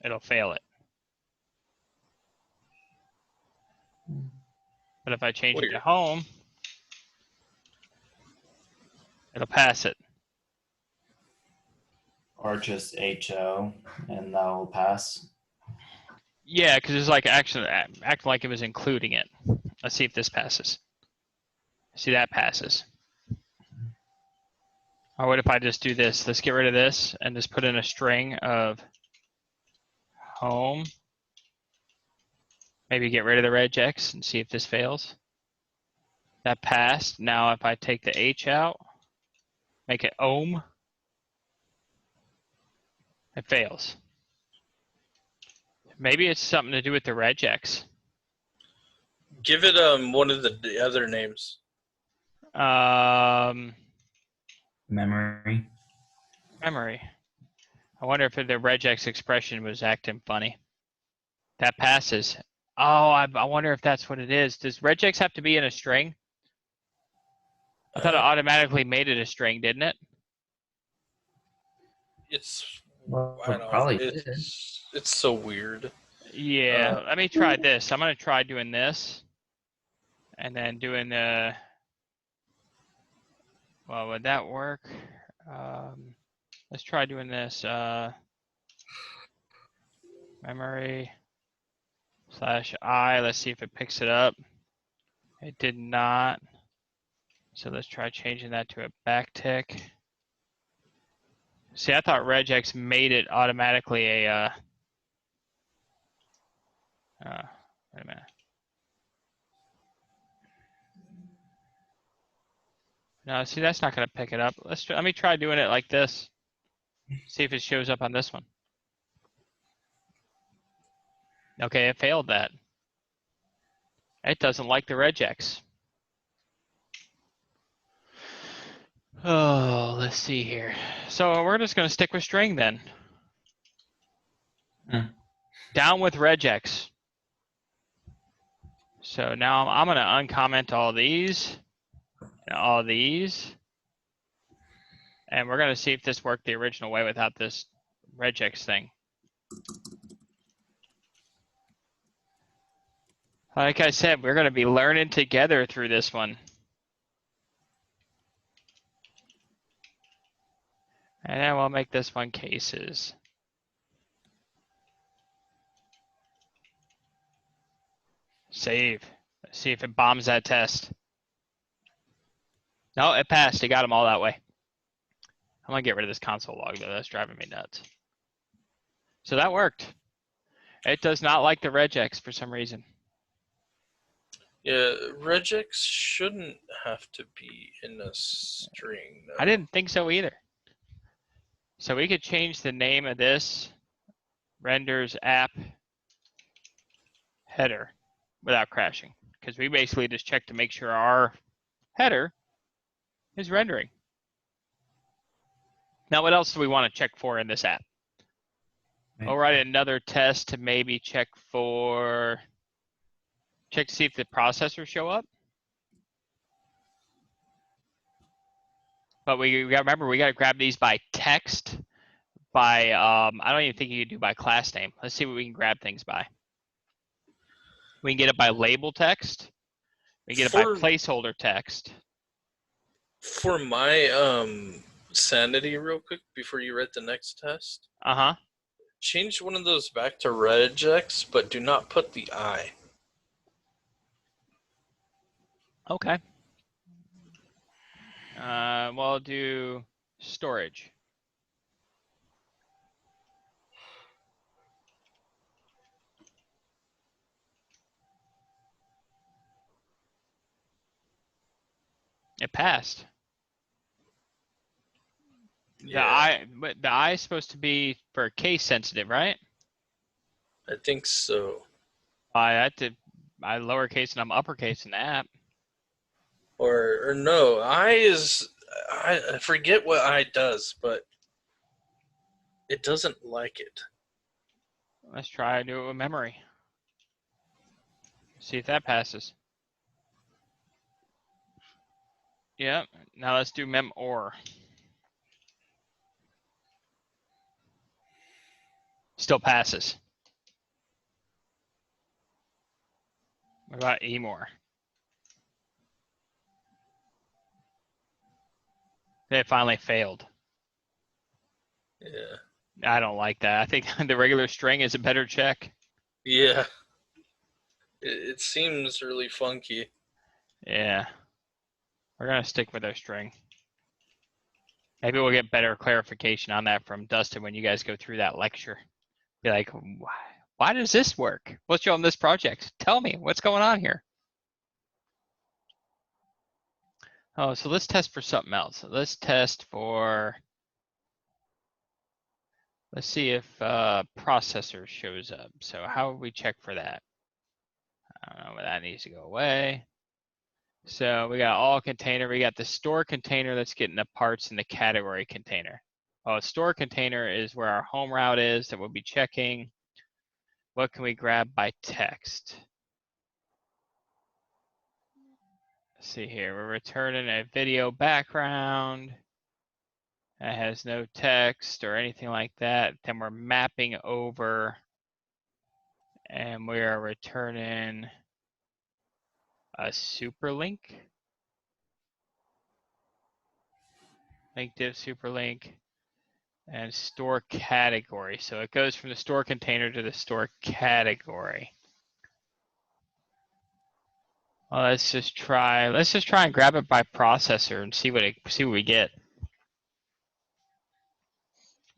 it'll fail it. But if I change it to home, it'll pass it. Or just HO and that will pass. Yeah, because it's like actually acting like it was including it. Let's see if this passes. See, that passes. Or what if I just do this? Let's get rid of this and just put in a string of home. Maybe get rid of the regex and see if this fails. That passed. Now if I take the H out, make it ohm, it fails. Maybe it's something to do with the regex. Give it one of the other names. Memory. Memory. I wonder if the regex expression was acting funny. That passes. Oh, I wonder if that's what it is. Does regex have to be in a string? I thought it automatically made it a string, didn't it? It's Well, I don't know. probably It's so weird. Yeah, let me try this. I'm going to try doing this. And then doing the... Well, would that work? Let's try doing this. Memory /I. Let's see if it picks it up. It did not. So let's try changing that to a backtick. See, I thought regex made it automatically a... wait a minute. No, see, that's not going to pick it up. Let me try doing it like this. See if it shows up on this one. Okay, it failed that. It doesn't like the regex. Oh, let's see here. So we're just going to stick with string then. Down with regex. So now I'm going to uncomment all these and all these. And we're going to see if this worked the original way without this regex thing. Like I said, we're going to be learning together through this one. And then we'll make this one cases. Save. Let's see if it bombs that test. No, it passed. It got them all that way. I'm going to get rid of this console log, though. That's driving me nuts. So that worked. It does not like the regex for some reason. Yeah, regex shouldn't have to be in a string. No. I didn't think so either. So we could change the name of this renders app header without crashing, because we basically just check to make sure our header is rendering. Now, what else do we want to check for in this app? We'll write another test to maybe check to see if the processors show up. But we got to remember, we got to grab these by text, by, I don't even think you can do by class name. Let's see what we can grab things by. We can get it by label text. We can get it by placeholder text. For my sanity real quick before you write the next test. Uh-huh. Change one of those back to regex, but do not put the I. Okay. We'll do storage. It passed. Yeah. The I is supposed to be for case sensitive, right? I think so. I lowercase and I'm uppercase in the app. Or no, I forget what I does, but it doesn't like it. Let's try to do it with memory. See if that passes. Yep. Now let's do mem or. Still passes. What about emor? It finally failed. Yeah. I don't like that. I think the regular string is a better check. Yeah. It seems really funky. Yeah. We're going to stick with our string. Maybe we'll get better clarification on that from Dustin when you guys go through that lecture. Be like, why does this work? What's on this project? Tell me, what's going on here? Oh, so let's test for something else. Let's test for, let's see if processor shows up. So how would we check for that? I don't know, but that needs to go away. So we got all container. We got the store container that's getting the parts in the category container. Oh, store container is where our home route is that we'll be checking. What can we grab by text? Let's see here. We're returning a video background that has no text or anything like that. Then we're mapping over and we are returning a super link. Link div super link. And store category. So it goes from the store container to the store category. Well, let's just try and grab it by processor and see what we get.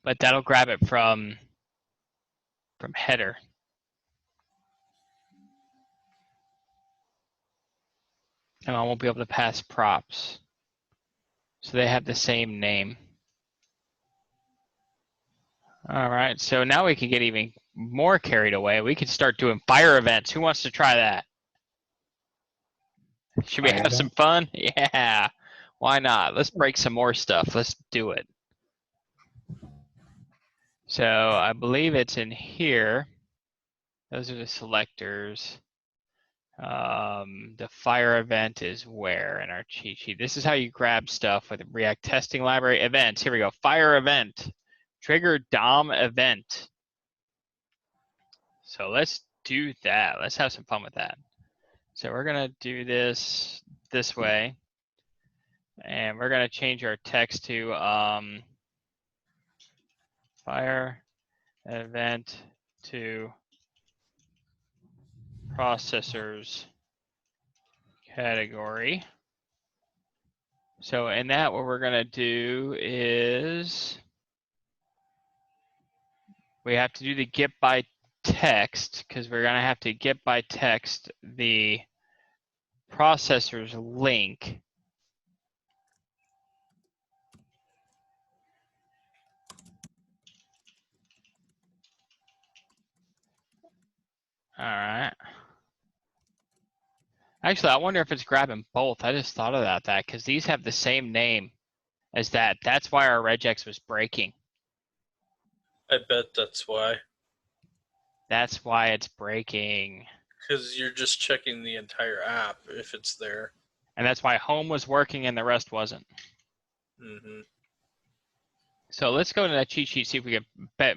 But that'll grab it from header. And I won't be able to pass props. So they have the same name. All right, so now we can get even more carried away. We can start doing fire events. Who wants to try that? Should we Fire have some fun? Yeah, why not? Let's break some more stuff. Let's do it. So I believe it's in here. Those are the selectors. The fire event is where in our cheat sheet? This is how you grab stuff with React testing library events. Here we go. Fire event. Trigger DOM event. So let's do that. Let's have some fun with that. So we're gonna do this way, and we're gonna change our text to fire event to processors category. So in that, what we're gonna do is we have to do the get by text because we're gonna have to get by text the processor's link. All right. Actually, I wonder if it's grabbing both. I just thought about that because these have the same name as that. That's why our regex was breaking. I bet that's why. That's why it's breaking. Because you're just checking the entire app if it's there. And that's why home was working and the rest wasn't. Mm-hmm. So let's go to that cheat sheet, see if we can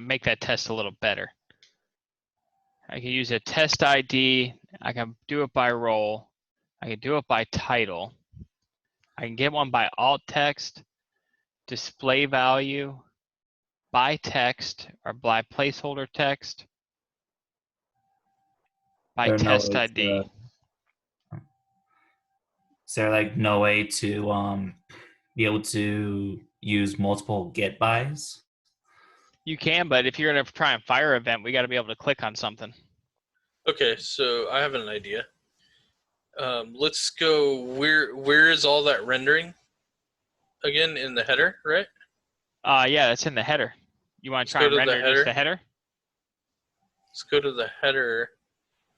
make that test a little better. I can use a test ID. I can do it by role. I can do it by title. I can get one by alt text, display value, by text, or by placeholder text, by There no test way ID. Is there like no way to be able to use multiple get bys? You can, but if you're gonna try and fire event, we got to be able to click on something. Okay, so I have an idea. Let's go. Where is all that rendering? Again, in the header, right? Yeah, that's in the header. You want to Let's try go and to the render just header. the header? Let's go to the header.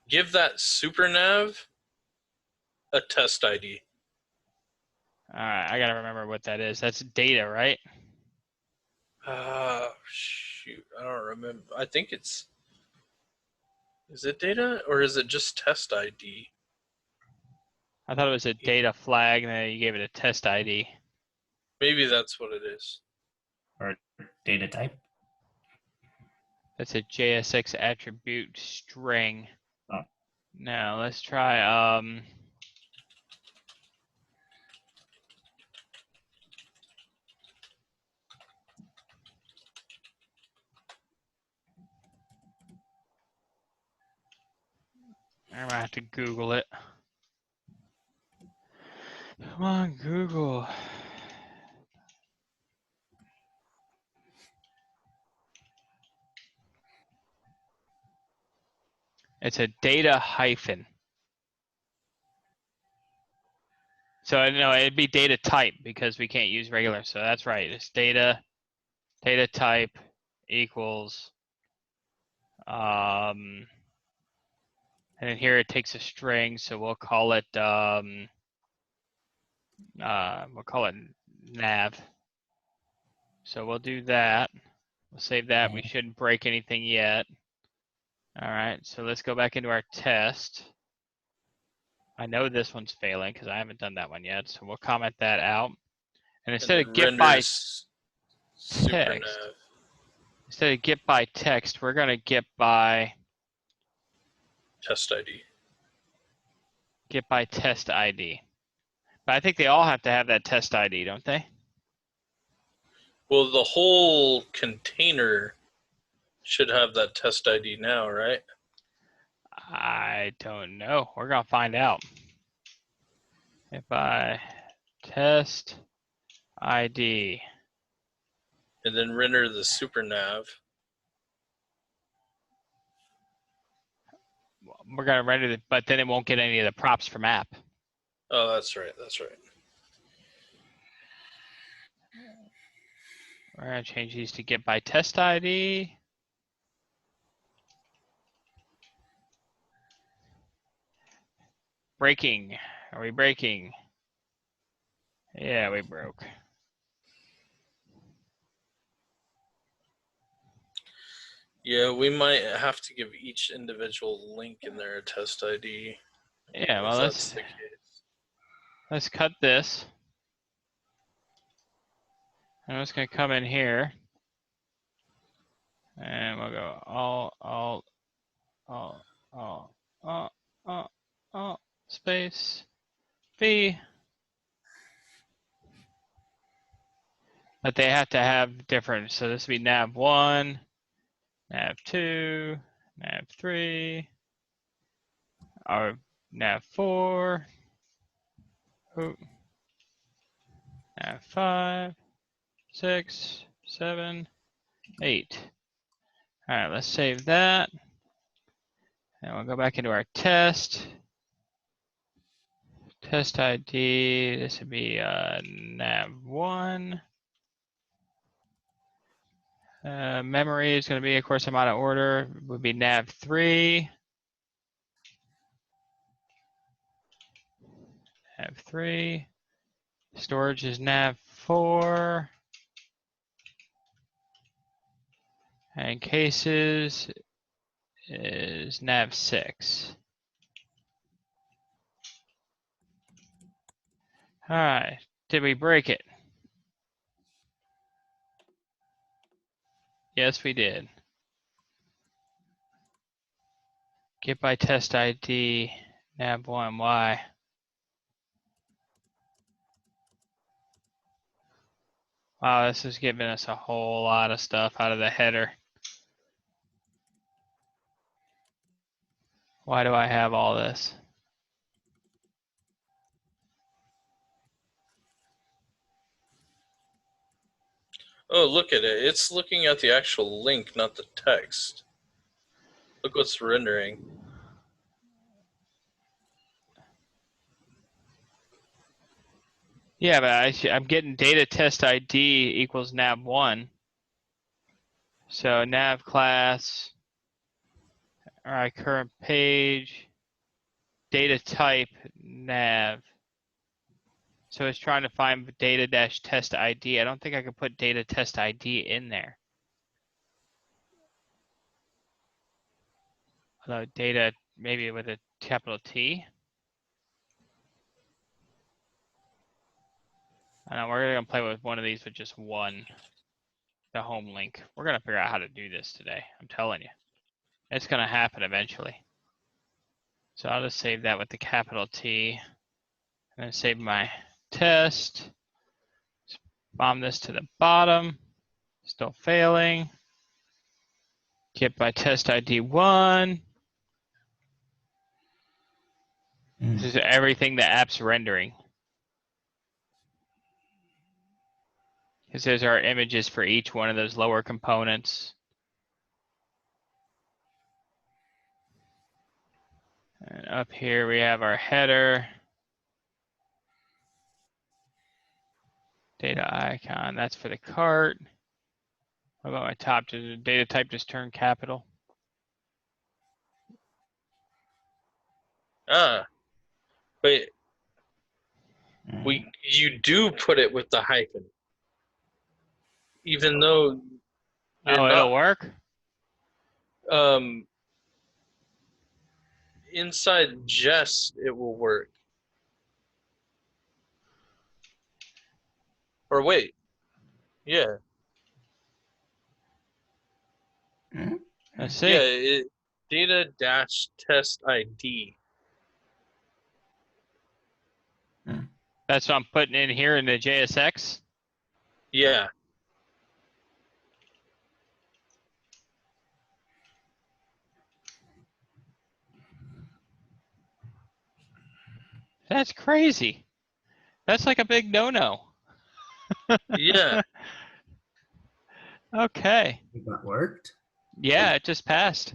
Give that super nav a test ID. All right, I gotta remember what that is. That's data, right? Shoot, I don't remember. I think it's. Is it data or is it just test ID? I thought it was a data flag, and then you gave it a test ID. Maybe that's what it is. Or data type? That's a JSX attribute string. Oh. Now let's try I'm gonna have to Google it. Come on, Google. It's a data hyphen. So no, it'd be data type because we can't use regular. So that's right. It's data type equals and then here it takes a string, so we'll call it nav. So we'll do that. We'll save that. We shouldn't break anything yet. All right, so let's go back into our test. I know this one's failing because I haven't done that one yet, so we'll comment that out. And instead of get by text, we're gonna get by Test ID. Get by test ID. But I think they all have to have that test ID, don't they? Well, the whole container should have that test ID now, right? I don't know. We're gonna find out. If I test ID. And then render the super nav. We're gonna render it, but then it won't get any of the props from app. Oh, that's right. That's right. We're gonna change these to get by test ID. Breaking. Are we breaking? Yeah, we broke. Yeah, we might have to give each individual link in there a test ID. Yeah, well, if that's the case. let's cut this. I'm just gonna come in here, and we'll go all, space, V. But they have to have different. So this would be nav1, nav2, nav3, or nav4, nav5, 6, 7, 8. All right, let's save that. And we'll go back into our test. Test ID, this would be nav1. Memory is going to be, of course, I'm out of order, would be nav3. nav3. Storage is nav4. And cases is nav6. All right, did we break it? Yes, we did. Get by test ID, nav1y. Wow, this is giving us a whole lot of stuff out of the header. Why do I have all this? Oh, look at it. It's looking at the actual link, not the text. Look what's rendering. Yeah, but I'm getting data test ID equals nav1. So nav class, all right, current page, data type, nav. So it's trying to find data dash test ID. I don't think I can put data test ID in there. Although data, maybe with a capital T. I know we're gonna play with one of these with just one, the home link. We're gonna figure out how to do this today. I'm telling you, it's gonna happen eventually. So I'll just save that with the capital T, and then save my test. Bomb this to the bottom. Still failing. Get by test ID 1. This is everything the app's rendering. Because there's our images for each one of those lower components. And up here we have our header. Data icon, that's for the cart. What about my top? Does the data type just turn capital? Ah, but you do put it with the hyphen, even though you're Oh, not. it'll work? Inside Jest, it will work. Or wait, yeah. Let's see. Yeah, data dash test ID. That's what I'm putting in here in the JSX. Yeah. That's crazy. That's like a big no-no. Yeah. Okay. That worked? Yeah, it just passed.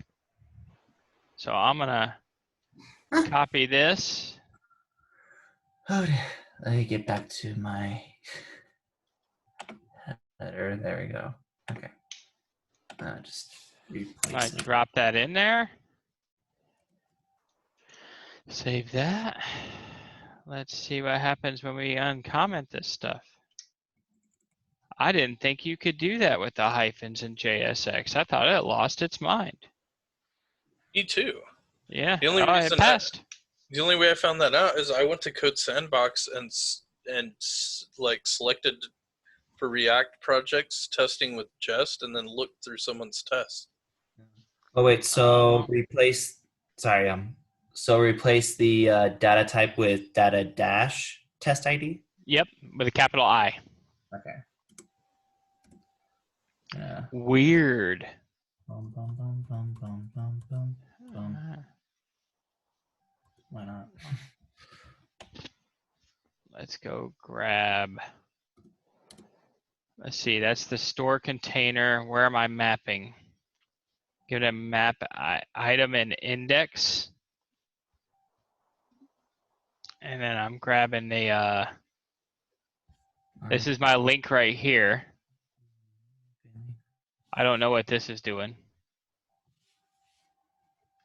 So I'm gonna copy this. Oh, let me get back to my better. There we go. Okay. Just I replace it. drop that in there. Save that. Let's see what happens when we uncomment this stuff. I didn't think you could do that with the hyphens in JSX. I thought it lost its mind. Me too. Yeah. The only it reason passed. the only way I found that out is I went to Code Sandbox and like selected for React projects testing with Jest, and then looked through someone's test. Oh wait, so replace. Sorry, so replace the data type with data dash test ID. Yep, with a capital I. Okay. Yeah. Weird. Bum, bum, bum, bum, bum, bum, bum, bum. Why not? Let's go grab. Let's see, that's the store container. Where am I mapping? Give it a map item and index. And then I'm grabbing the, this is my link right here. I don't know what this is doing.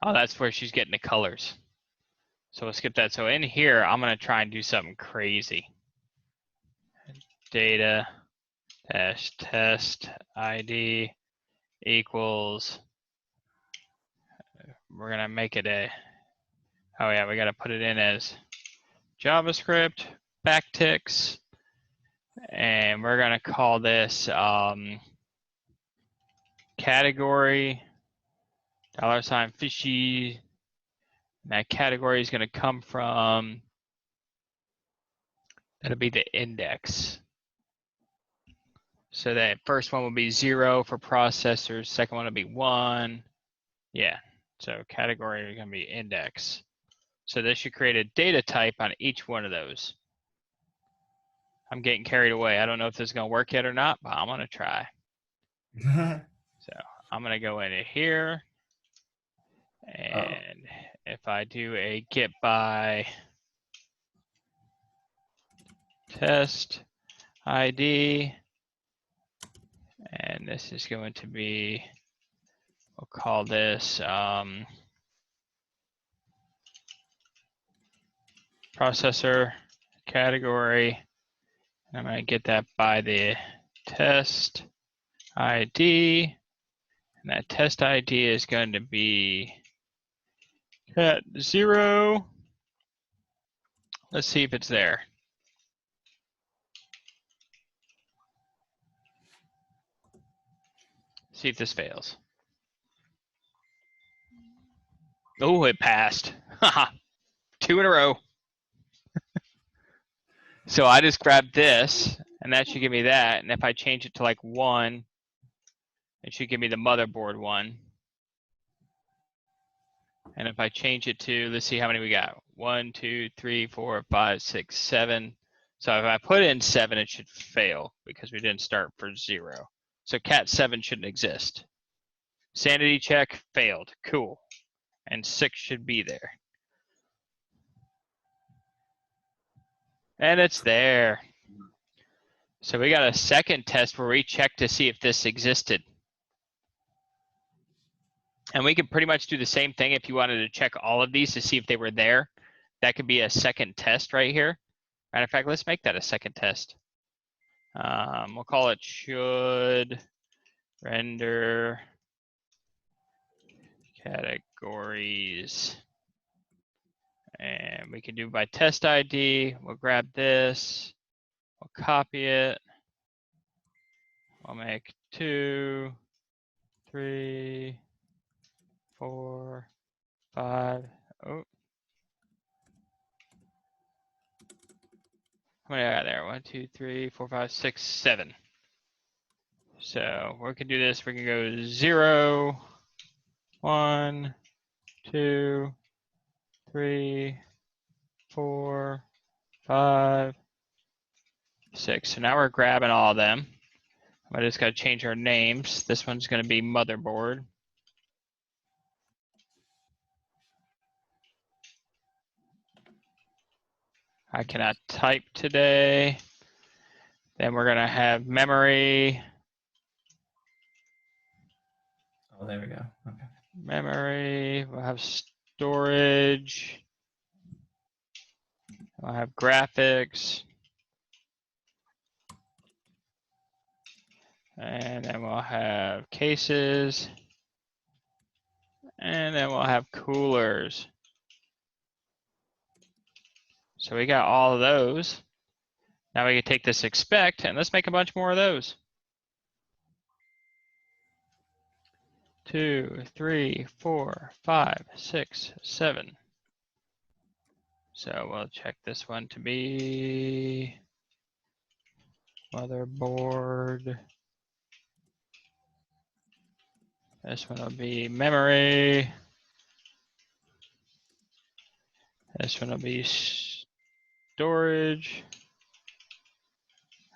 Oh, that's where she's getting the colors. So we'll skip that. So in here, I'm gonna try and do something crazy. Data dash test ID equals, we're gonna make it a, oh yeah, we gotta put it in as JavaScript backticks, and we're gonna call this category $fishy. And that category is gonna come from, that'll be the index. So that first one will be 0 for processors, second one will be 1. Yeah, so category is gonna be index. So this should create a data type on each one of those. I'm getting carried away. I don't know if this is gonna work yet or not, but I'm gonna try. So I'm gonna go into here, and if I do a get by test ID, and this is going to be, we'll call this processor category. And I'm going to get that by the test ID. And that test ID is going to be cat 0. Let's see if it's there. See if this fails. Oh, it passed. Haha. 2 in a row. So I just grabbed this, and that should give me that. And if I change it to like 1, it should give me the motherboard one. And if I change it to, let's see how many we got. 1, 2, 3, 4, 5, 6, 7. So if I put in 7, it should fail because we didn't start for 0. So cat 7 shouldn't exist. Sanity check failed. Cool. And 6 should be there. And it's there. So we got a second test where we check to see if this existed. And we could pretty much do the same thing if you wanted to check all of these to see if they were there. That could be a second test right here. Matter of fact, let's make that a second test. We'll call it should render categories. And we can do by test ID. We'll grab this. We'll copy it. We'll make 2, 3, 4, 5. Oh. How many I got there? 1, 2, 3, 4, 5, 6, 7. So we can do this. We can go 0, 1, 2, 3, 4, 5, 6. So now we're grabbing all of them. I just got to change our names. This one's going to be motherboard. I cannot type today. Then we're going to have memory. Oh, there we go. Okay. Memory, we'll have storage, we'll have graphics, and then we'll have cases, and then we'll have coolers. So we got all of those. Now we can take this expect and let's make a bunch more of those. 2, 3, 4, 5, 6, 7. So we'll check this one to be motherboard. This one will be memory. This one will be storage.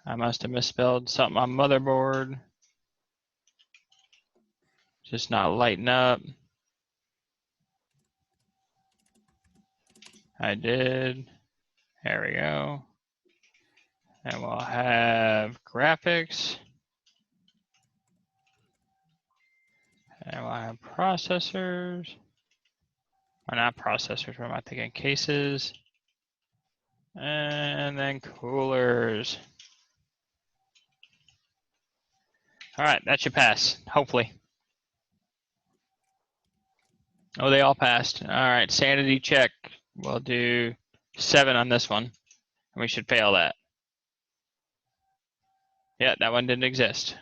I must have misspelled something on motherboard. Just not lighting up. I did. There we go. And we'll have graphics. And we'll have processors. Or not processors, what am I thinking? Cases. And then coolers. All right, that should pass, hopefully. Oh, they all passed. All right, sanity check. We'll do 7 on this one. And we should fail that. Yeah, that one didn't exist.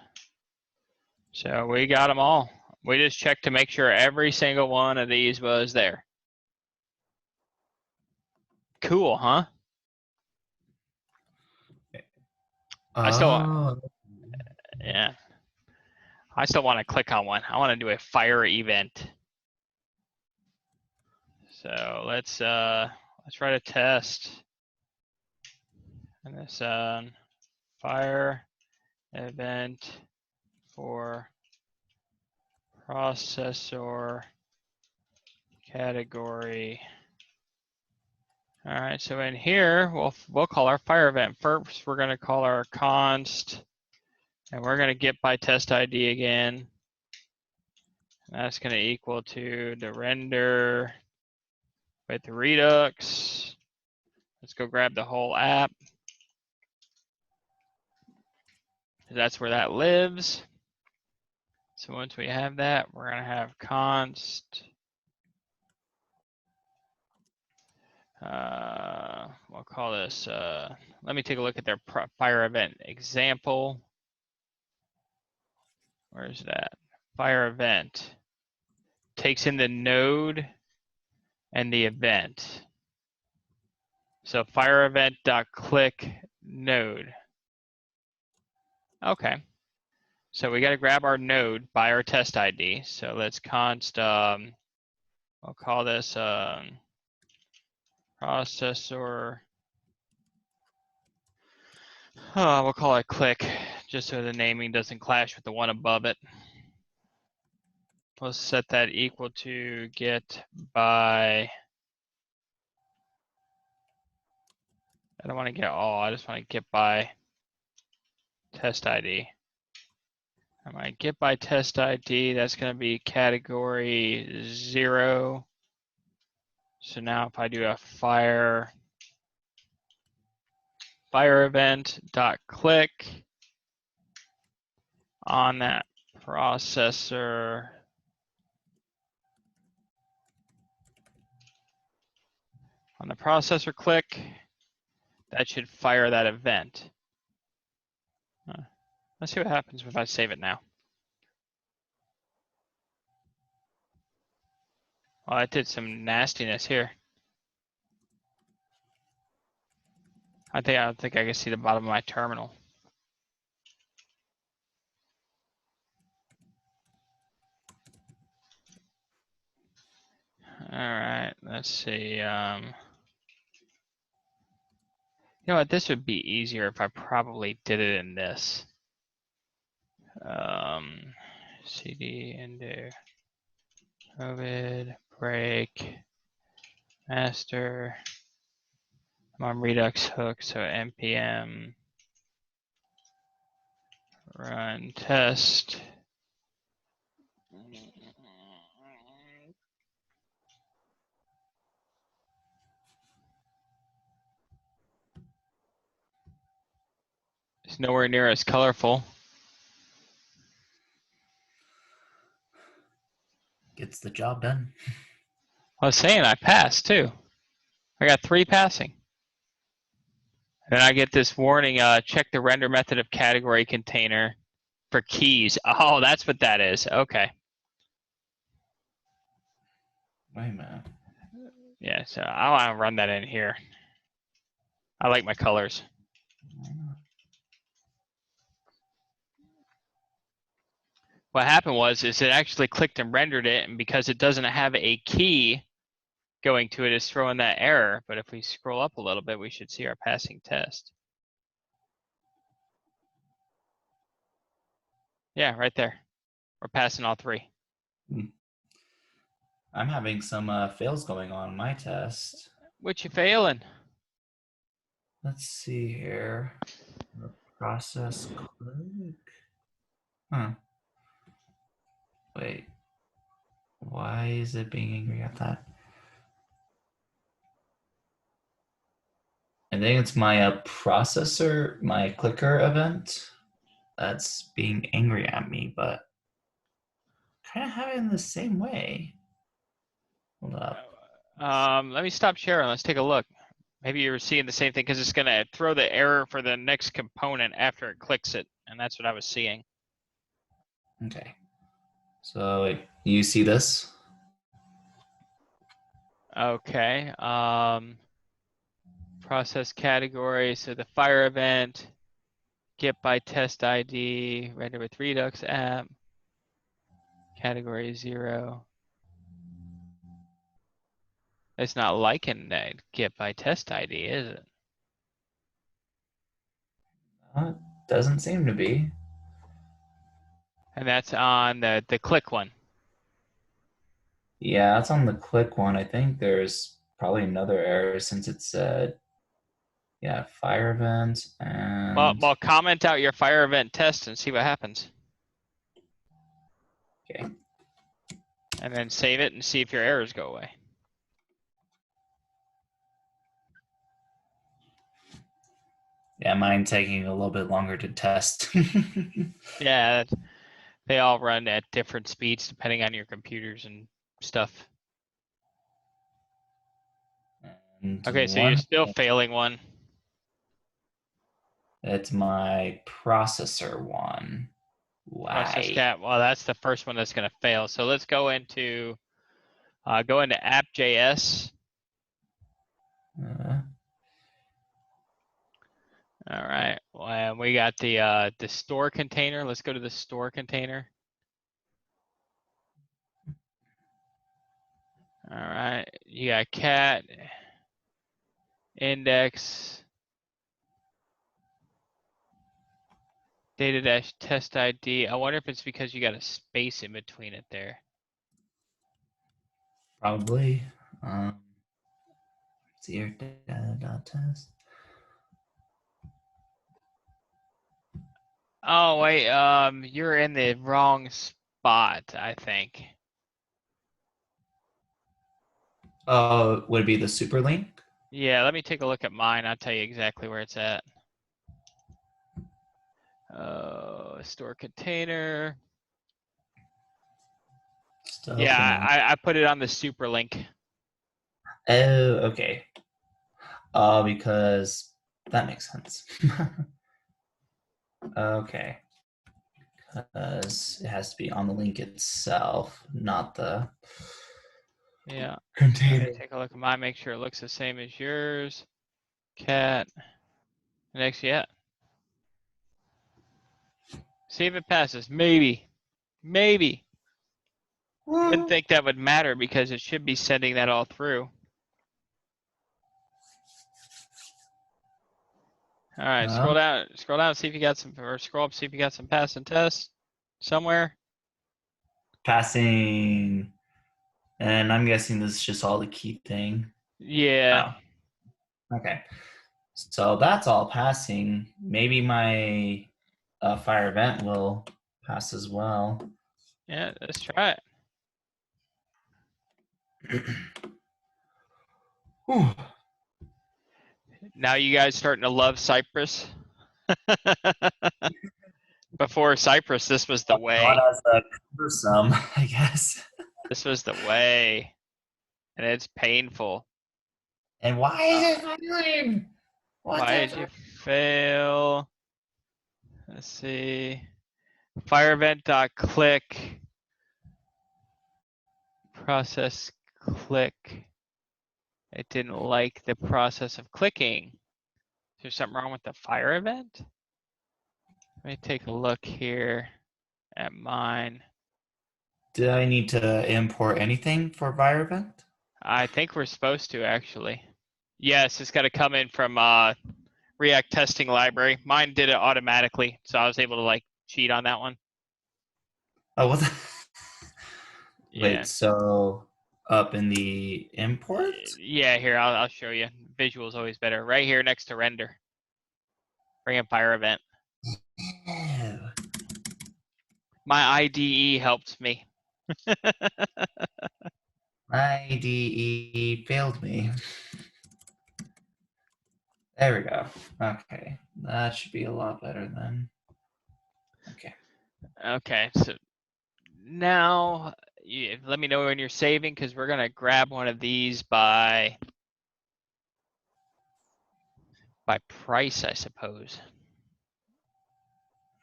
So we got them all. We just checked to make sure every single one of these was there. Cool, huh? I still, yeah. I still want to click on one. I want to do a fire event. So let's write a test. And this fire event for processor category. All right, so in here, we'll call our fire event first. We're going to call our const, and we're going to get by test ID again. That's going to equal to the render with Redux. Let's go grab the whole app. That's where that lives. So once we have that, we're going to have const. We'll call this, let me take a look at their fire event example. Where's that? Fire event. Takes in the node and the event. So fire event.click node. Okay. So we got to grab our node by our test ID. So let's const, I'll call this processor. We'll call it click, just so the naming doesn't clash with the one above it. We'll set that equal to get by. I don't want to get all, I just want to get by test ID. I might get by test ID, that's going to be category 0. So now if I do a fire event dot click on that processor, on the processor click, that should fire that event. Let's see what happens if I save it now. Well, I did some nastiness here. I think I can see the bottom of my terminal. All right, let's see. You know what? This would be easier if I probably did it in this. CD into COVID break master. I'm on Redux hook, so npm run test. It's nowhere near as colorful. Gets the job done. I was saying I passed too. I got 3 passing. And I get this warning, check the render method of category container for keys. Oh, that's what that is. Okay. Wait a minute. Yeah, so I want to run that in here. I like my colors. What happened was it actually clicked and rendered it, and because it doesn't have a key going to it, it's throwing that error. But if we scroll up a little bit, we should see our passing test. Yeah, right there. We're passing all 3. I'm having some fails going on my test. What you failing? Let's see here. The process click. Huh. Wait. Why is it being angry at that? I think it's my processor, my clicker event that's being angry at me, but kind of have it in the same way. Hold up. Let me stop sharing. Let's take a look. Maybe you're seeing the same thing because it's going to throw the error for the next component after it clicks it. And that's what I was seeing. Okay. So you see this? Okay. Process category. So the fire event, get by test ID, render with Redux app, category 0. It's not liking that get by test ID, is it? Doesn't seem to be. And that's on the click one. Yeah, that's on the click one. I think there's probably another error since it said, yeah, fire event and. Well, comment out your fire event test and see what happens. Okay. And then save it and see if your errors go away. Yeah, mine taking a little bit longer to test. Yeah, they all run at different speeds depending on your computers and stuff. And Okay, so you're still failing one. It's my processor one. Why? Process cat. Well, that's the first one that's going to fail. So let's go into app.js. All right. Well, we got the store container. Let's go to the store container. All right. You got cat index data dash test ID. I wonder if it's because you got a space in between it there. Probably. See your data.test. Oh wait, you're in the wrong spot, I think. Would it be the super link? Yeah, let me take a look at mine. I'll tell you exactly where it's at. Store container. Stuff Yeah, I put it on the super link. Oh, okay. Because that makes sense. Okay. Because it has to be on the link itself, not the container. Take a look at mine, make sure it looks the same as yours. Cat. Next, yeah. See if it passes. Maybe. Wouldn't think that would matter because it should be sending that all through. All right, scroll down, see if you got some, or scroll up, see if you got some pass and test somewhere. Passing, and I'm guessing this is just all the key thing. Yeah. Oh. Okay. So that's all passing. Maybe my fire event will pass as well. Yeah, let's try it. Now you guys starting to love Cypress? Before Cypress, this was the way. Not as a cumbersome, I guess. This was the way. And it's painful. And why is it failing? Why did you fail? Let's see. Fire event.click. Process click. It didn't like the process of clicking. Is there something wrong with the fire event? Let me take a look here at mine. Do I need to import anything for Fire event? I think we're supposed to actually. Yes, it's got to come in from React testing library. Mine did it automatically, so I was able to like cheat on that one. Oh, what the? Yeah. Wait, so up in the import? Yeah, here, I'll show you. Visual is always better. Right here next to render. Bring in fire event. Oh. My IDE helped me. My IDE failed me. There we go. Okay, that should be a lot better then. Okay. Okay, so now let me know when you're saving because we're gonna grab one of these by price, I suppose.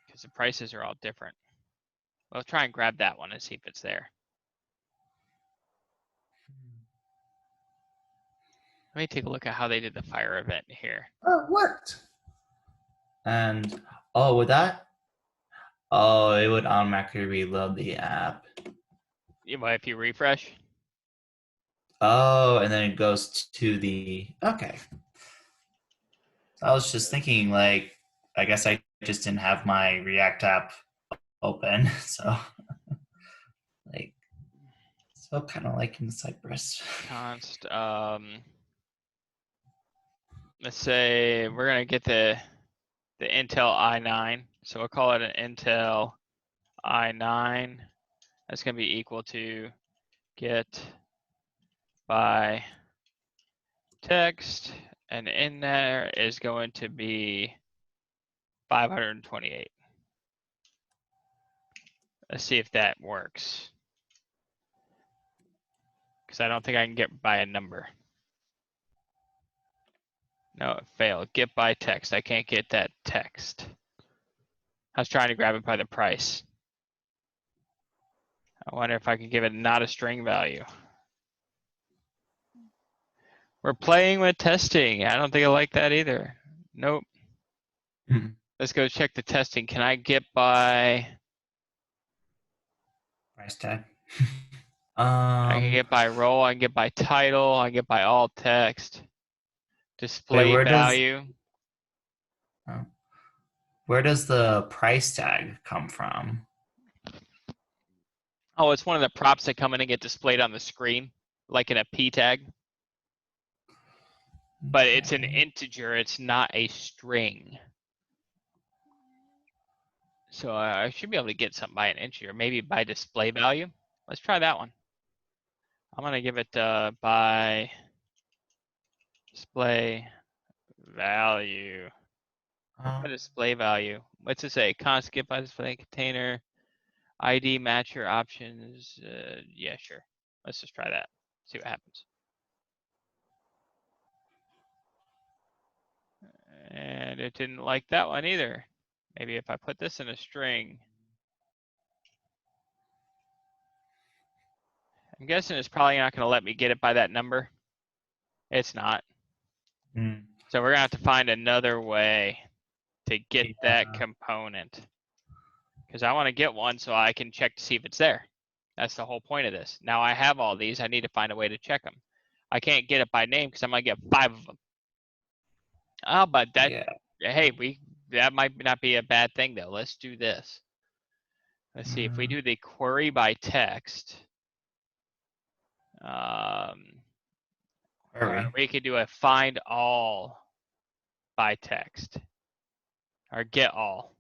Because the prices are all different. We'll try and grab that one and see if it's there. Let me take a look at how they did the fire event here. Oh, it worked. And oh, with that, oh, it would automatically reload the app. If you refresh. Oh, and then it goes to the okay. I was just thinking, like, I guess I just didn't have my React app open, so like, so kind of like in Cypress. Const. Let's say we're gonna get the Intel i9, so we'll call it an Intel i9. That's gonna be equal to get by text, and in there is going to be 528. Let's see if that works. Because I don't think I can get by a number. No, it failed. Get by text. I can't get that text. I was trying to grab it by the price. I wonder if I can give it not a string value. We're playing with testing. I don't think I like that either. Nope. Let's go check the testing. Can I get by? Price tag. I can get by role. I can get by title. I can get by alt text. Display where value. Where does the price tag come from? Oh, it's one of the props that come in and get displayed on the screen, like in a p tag. But it's an Okay. integer. It's not a string. So I should be able to get something by an integer, maybe by display value. Let's try that one. I'm gonna give it by display value. By display value. What's it say? Const get by display container. ID match your options. Yeah, sure. Let's just try that. See what happens. And it didn't like that one either. Maybe if I put this in a string. I'm guessing it's probably not going to let me get it by that number. It's not. So we're going to have to find another way to get that component. Because I want to get one so I can check to see if it's there. That's the whole point of this. Now I have all these. I need to find a way to check them. I can't get it by name because I might get 5 of them. Oh, but that, hey, that might not be a bad thing though. Let's do this. Let's see if we do the query by text. Or we could do a find all by text. Or get all.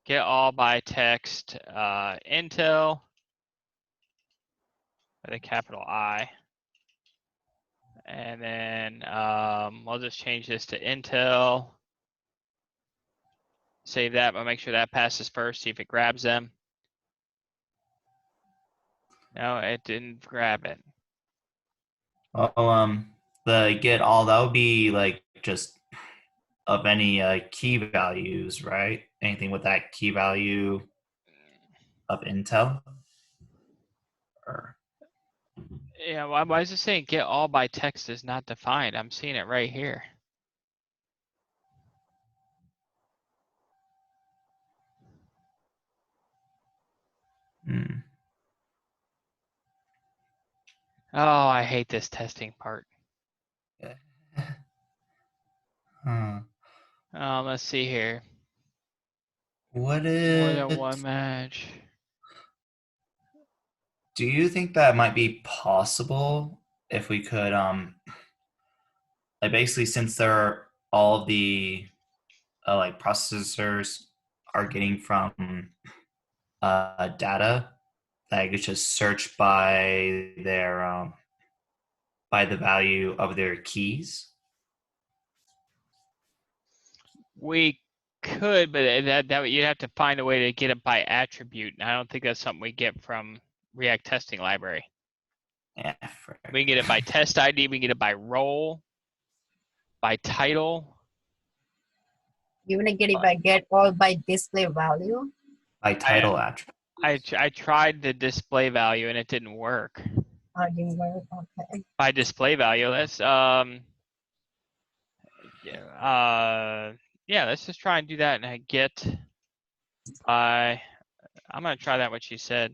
Get all by text. Intel. With a capital I. And then we'll just change this to Intel save that, but make sure that passes first. See if it grabs them. No, it didn't grab it. Oh, the get all, that would be like just of any key values, right? Anything with that key value of Intel? Or Yeah, why is it saying get all by text is not defined? I'm seeing it right here. hmm. Oh, I hate this testing part. Huh. Let's see here. What More than is? one match. Do you think that might be possible if we could like basically, since there are all the like processors are getting from data, that I could just search by their by the value of their keys? We could, but that you'd have to find a way to get it by attribute, and I don't think that's something we get from React testing library. Yeah, We can get it by test ID, we can get it by role, by title. You want to get it by get all by display value? by title attribute. I tried the display value and it didn't work. Didn't work. Okay. By display value, let's yeah, let's just try and do that, and I get by, I'm gonna try that what she said.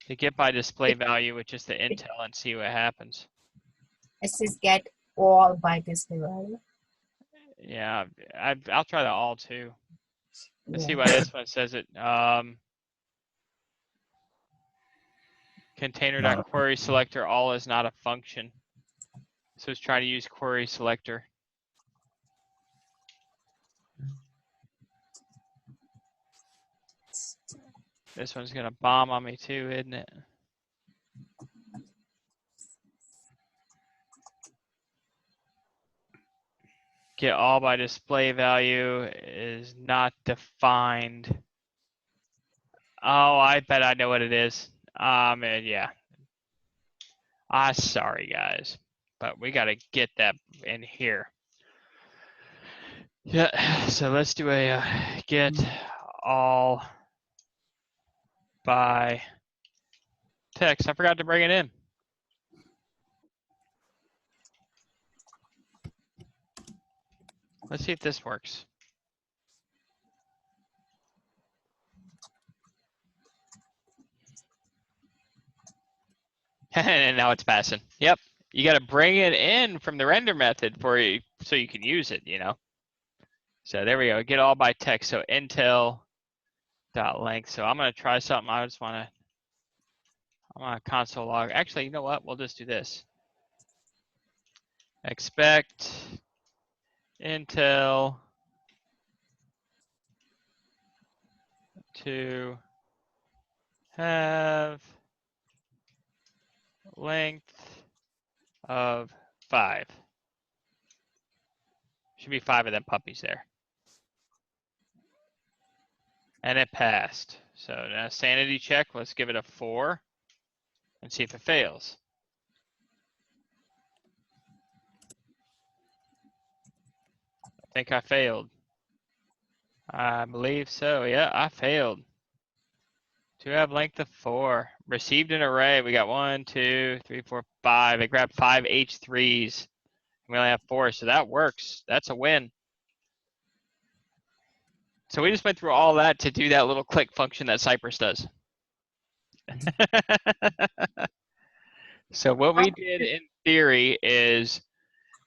To get by display value, which is the Intel, and see what happens. It says get all by display value. Yeah, I'll try that all too. Let's see Yeah. why this one says it. Container.query selector all is not a function. So it's trying to use query selector. This one's gonna bomb on me too, isn't it? Get all by display value is not defined. Oh, I bet I know what it is. And yeah. Sorry guys, but we gotta get that in here. Yeah, so let's do a get all by text. I forgot to bring it in. Let's see if this works. And now it's passing. Yep. You got to bring it in from the render method for you so you can use it, you know. So there we go. Get all by text. So Intel dot length. So I'm going to try something. I just want to, I'm on a console log. Actually, you know what? We'll just do this. Expect Intel to have length of 5. Should be 5 of them puppies there. And it passed. So now sanity check. Let's give it a 4 and see if it fails. I think I failed. I believe so. Yeah, I failed. To have length of 4. Received an array. We got 1, 2, 3, 4, 5. It grabbed 5 H3s. We only have 4, so that works. That's a win. So we just went through all that to do that little click function that Cypress does. So what we did in theory is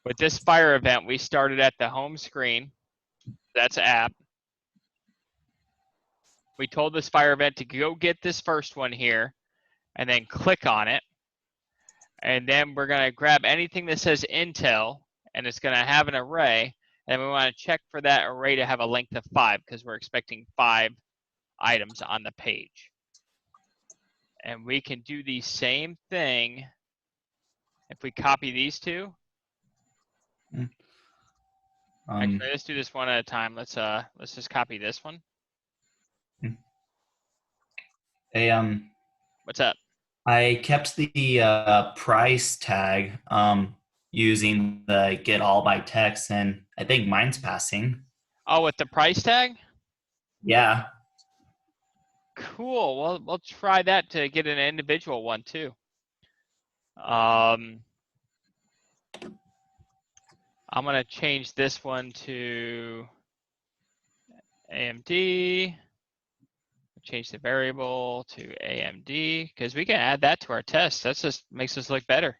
with this fire event, we started at the home screen. That's app. We told this fire event to go get this first one here and then click on it. And then we're going to grab anything that says Intel, and it's going to have an array. And we want to check for that array to have a length of 5 because we're expecting 5 items on the page. And we can do the same thing if we copy these two. Actually, let's do this one at a time. Let's just copy this one. What's up? I kept the price tag using the get all by text, and I think mine's passing. Oh, with the price tag? Yeah. Cool. Well, we'll try that to get an individual one too. I'm gonna change this one to AMD. Change the variable to AMD because we can add that to our test. That just makes us look better.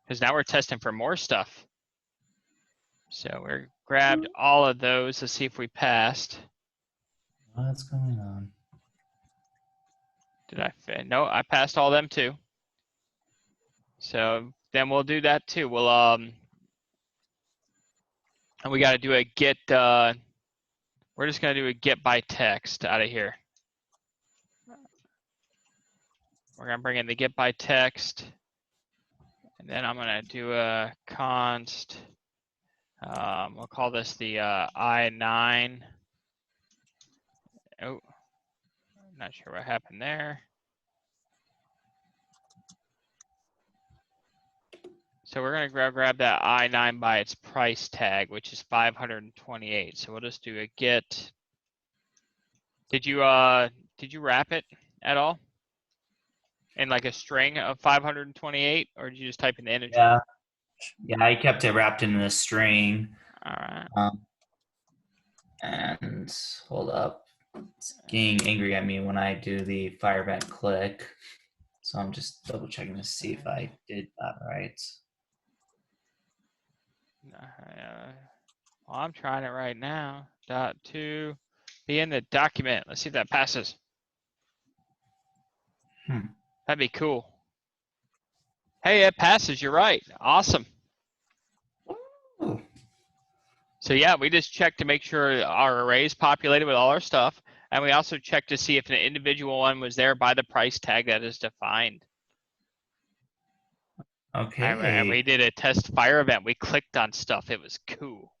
Because now we're testing for more stuff. So we grabbed all of those to see if we passed. What's going on? Did I? No, I passed all them too. So then we'll do that too. We'll and we got to do a get. We're just gonna do a get by text out of here. We're gonna bring in the get by text, and then I'm gonna do a const. We'll call this the I9. Oh, I'm not sure what happened there. So we're gonna grab that I9 by its price tag, which is 528. So we'll just do a get. Did you wrap it at all in like a string of 528, or did you just type in the integer? Yeah, I kept it wrapped in a string. All right. And hold up, it's getting angry at me when I do the fire event click. So I'm just double checking to see if I did that right. Well, I'm trying it right now. .2 be in the document. Let's see if that passes. That'd be cool. Hey, it passes. You're right. Awesome. Ooh. So yeah, we just checked to make sure our array is populated with all our stuff. And we also checked to see if an individual one was there by the price tag that is defined. Okay. And we did a test fire event. We clicked on stuff. It was cool.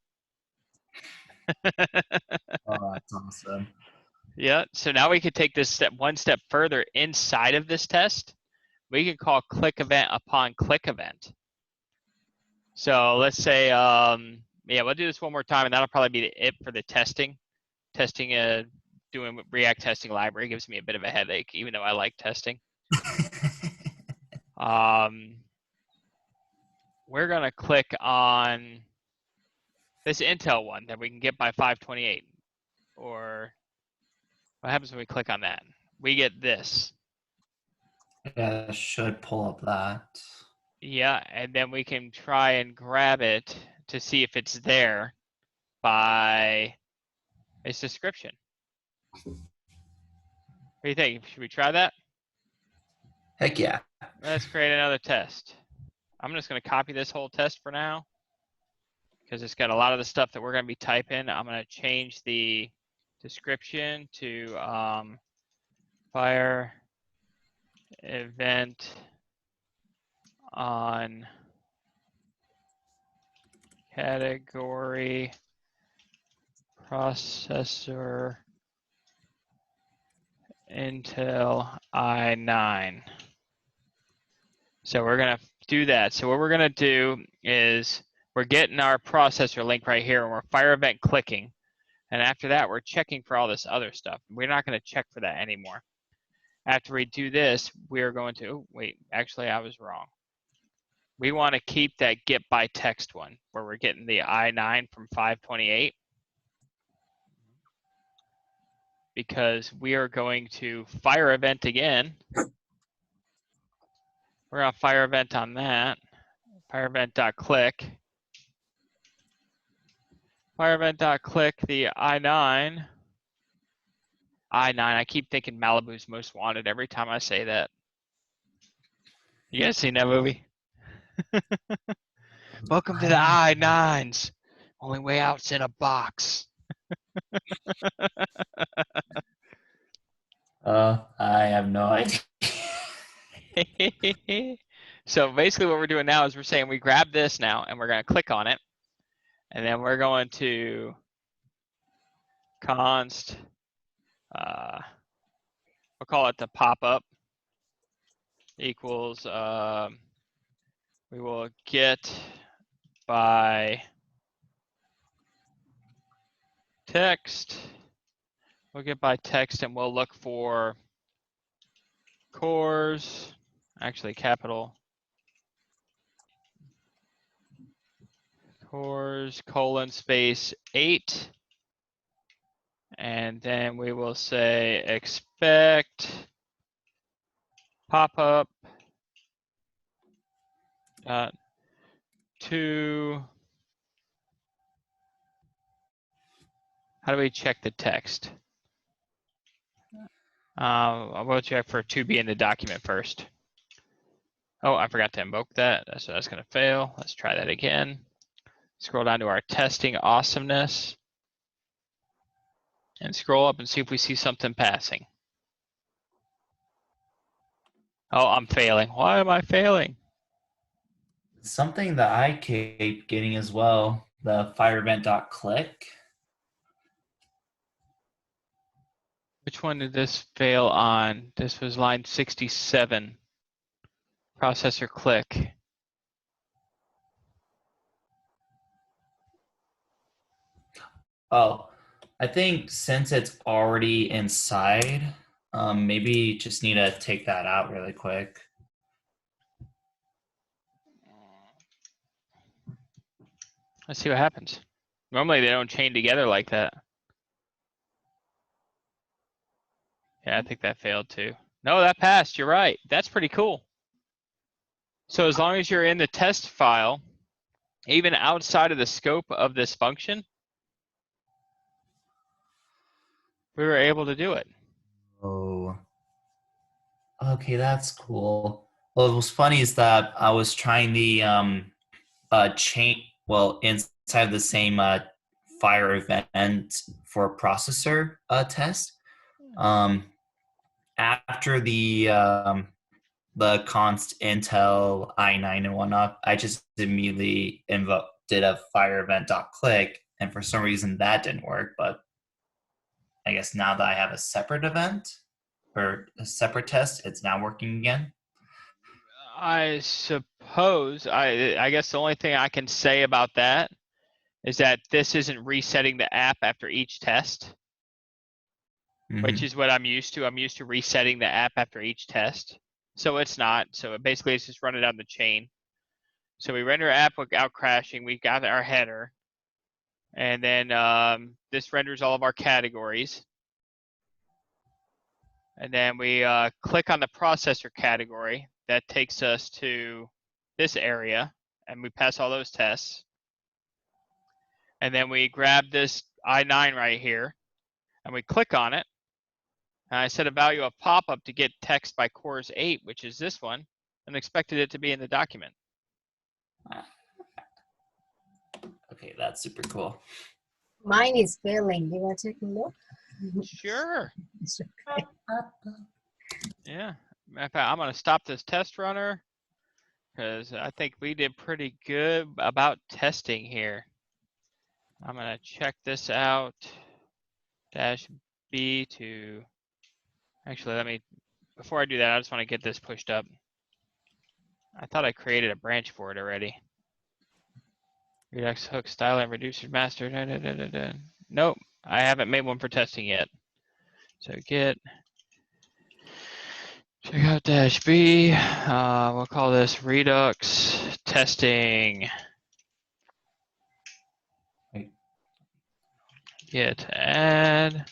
Oh, that's awesome. Yeah, so now we could take this one step further inside of this test. We can call click event upon click event. So let's say, yeah, we'll do this one more time, and that'll probably be it for the testing. Doing React testing library gives me a bit of a headache, even though I like testing. We're gonna click on this Intel one that we can get by 528, or what happens when we click on that? We get this. Yeah, should pull up that. Yeah, and then we can try and grab it to see if it's there by its description. What do you think? Should we try that? Heck yeah. Let's create another test. I'm just going to copy this whole test for now because it's got a lot of the stuff that we're going to be typing. I'm going to change the description to fire event on category processor Intel i9. So we're going to do that. So what we're going to do is we're getting our processor link right here and we're fire event clicking. And after that, we're checking for all this other stuff. We're not going to check for that anymore. After we do this, we're going to, oh, wait, actually I was wrong. We want to keep that get by text one where we're getting the I9 from 528. Because we are going to fire event again. We're going to fire event on that. Fire event.click. Fire event.click the I9. I9, I keep thinking Malibu's Most Wanted every time I say that. You guys seen that movie? Welcome to the I9s. Only way out's in a box. I have no idea. So basically what we're doing now is we're saying we grab this now and we're going to click on it. And then we're going to const, we'll call it the pop-up equals, we will get by text. We'll get by text and we'll look for cores, actually capital cores colon space 8. And then we will say expect pop-up to, how do we check the text? We'll check for to be in the document first. Oh, I forgot to invoke that, so that's gonna fail. Let's try that again. Scroll down to our testing awesomeness and scroll up and see if we see something passing. Oh, I'm failing. Why am I failing? Something that I keep getting as well, the fire event.click. Which one did this fail on? This was line 67. Processor click. Oh, I think since it's already inside, maybe just need to take that out really quick. Let's see what happens. Normally they don't chain together like that. Yeah, I think that failed too. No, that passed. You're right. That's pretty cool. So as long as you're in the test file, even outside of the scope of this function, we were able to do it. Oh, okay, that's cool. Well, what was funny is that I was trying the chain, well, inside the same fire event for a processor test. After the const intel i9 and whatnot, I just immediately did a fire event.click, and for some reason that didn't work. But I guess now that I have a separate event or a separate test, it's now working again. I suppose, I guess the only thing I can say about that is that this isn't resetting the app after each test, which is what I'm used to. I'm used to resetting the app after each test. So it's not. So basically it's just running down the chain. So we render app without crashing. We got our header. And then this renders all of our categories. And then we click on the processor category. That takes us to this area, and we pass all those tests. And then we grab this I9 right here, and we click on it. And I set a value of pop-up to get text by cores 8, which is this one, and expected it to be in the document. Okay, that's super cool. Mine is failing. You want to take a look? Sure. Okay. Yeah. In fact, I'm going to stop this test runner because I think we did pretty good about testing here. I'm going to check this out. Dash B to, actually, before I do that, I just want to get this pushed up. I thought I created a branch for it already. Redux hook style and reducer master. Nope, I haven't made one for testing yet. So check out dash B. We'll call this Redux testing. Wait. Git add,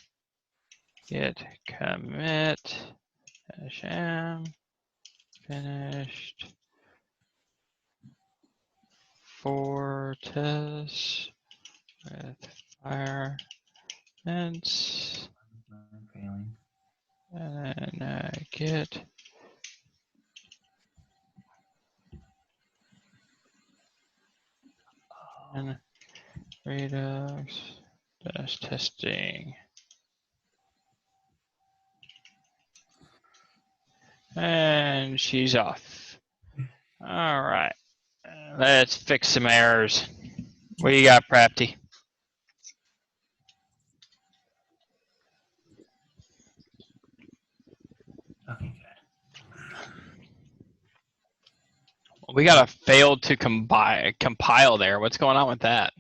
git commit, dash m, finished. 4 tests with fire vents. Failing. And then git and Redux dash testing. And she's off. All right, let's fix some errors. What you got, Prapti? Okay, We got a failed to compile there. What's going on with that?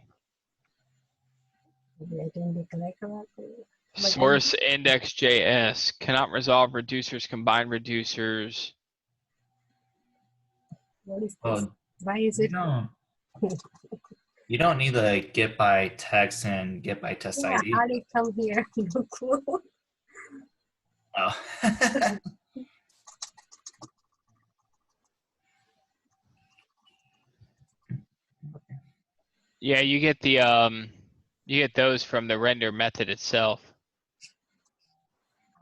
Maybe I didn't recollect about it. But Source index.js cannot resolve reducers, combine reducers. what is this? Well, Why is it? you don't need the get by text and get by test Yeah, ID. how did it come here? No clue. Oh. Yeah, you get the you get those from the render method itself.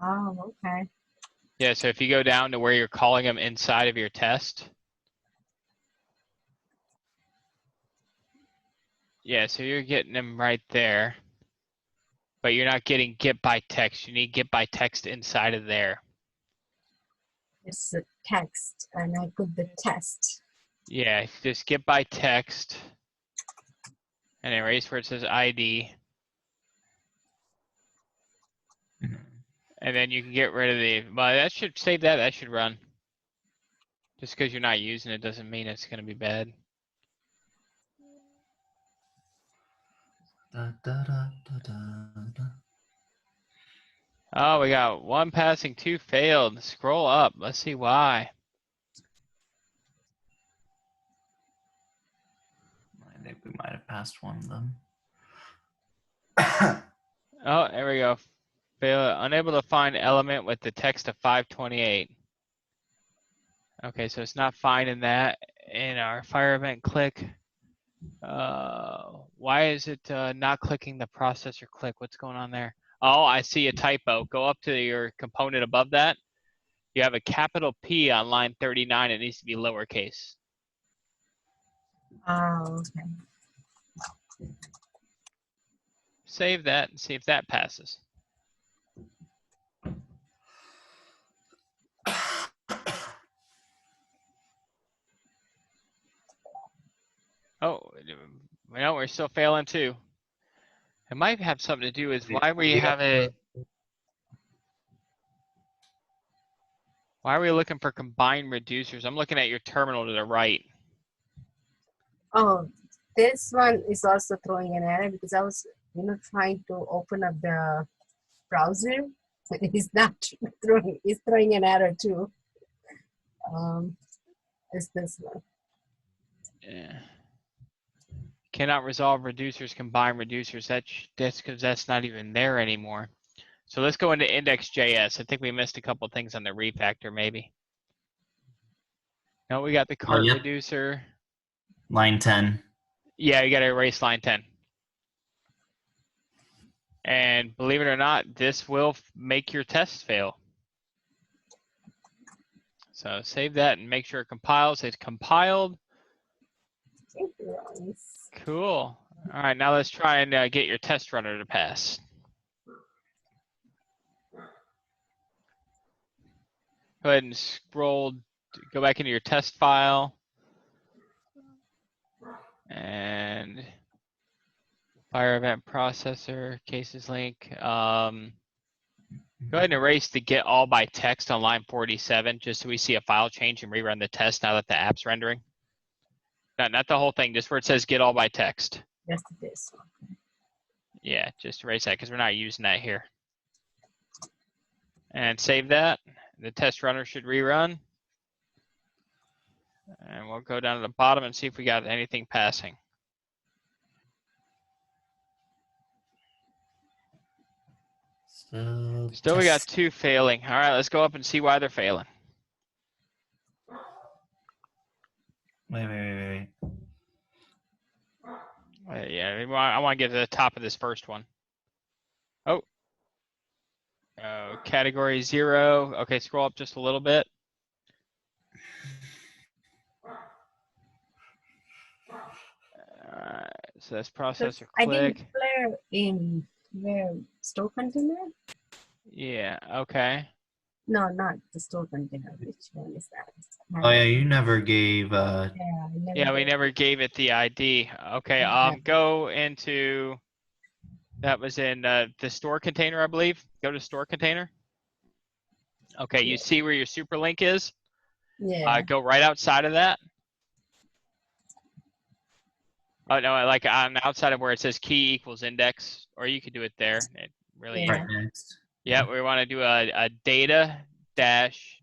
Oh, okay. Yeah, so if you go down to where you're calling them inside of your test. Yeah, so you're getting them right there. But you're not getting get by text. You need get by text inside of there. It's a text, and I put the test. Yeah, just get by text. And erase where it says ID. And then you can get rid of the, well, that should save that. That should run. Just because you're not using it doesn't mean it's going to be bad. Da, da, da, da, da, da. Oh, we got one passing, two failed. Scroll up. Let's see why. I think we might have passed one of them. Oh, there we go. Fail, unable to find element with the text of 528. Okay, so it's not finding that in our fire event click. Why is it not clicking the processor click? What's going on there? Oh, I see a typo. Go up to your component above that. You have a capital P on line 39. It needs to be lowercase. Oh, okay. Save that and see if that passes. Oh, no, we're still failing too. It might have something to do with why we have a. Why are we looking for combined reducers? I'm looking at your terminal to the right. Oh, this one is also throwing an error because I was, trying to open up the browser. It's not throwing. It's throwing an error too. It's this one. Yeah. Cannot resolve reducers, combine reducers. That's because that's not even there anymore. So let's go into index.js. I think we missed a couple things on the refactor maybe. No, we got the cart yep. reducer. Line 10. Yeah, you got to erase line 10. And believe it or not, this will make your test fail. So save that and make sure it compiles. It's compiled. Cool. All right, now let's try and get your test runner to pass. Go ahead and scroll, go back into your test file. And fire event processor, cases link. Go ahead and erase the get all by text on line 47, just so we see a file change and rerun the test now that the app's rendering. No, not the whole thing, just where it says get all by text. Just this one. Yeah, just erase that because we're not using that here. And save that. The test runner should rerun. And we'll go down to the bottom and see if we got anything passing. Still we got two failing. All right, let's go up and see why they're failing. Wait. Yeah, I want to get to the top of this first one. Oh. Category 0. Okay, scroll up just a little bit. Alright, so that's processor I didn't click. declare in where store container. Yeah, okay. No, not the store container. Which one is that? Oh yeah, you never gave Yeah, I never Yeah, we did. never gave it the ID. Okay, Yeah. go into, that was in the store container, I believe. Go to store container. Okay, you Yeah. see where your super link is? Yeah. Go right outside of that. Oh no, like on outside of where it says key equals index, or you could do it there. It really, Yeah. right next. yeah, we want to do a data dash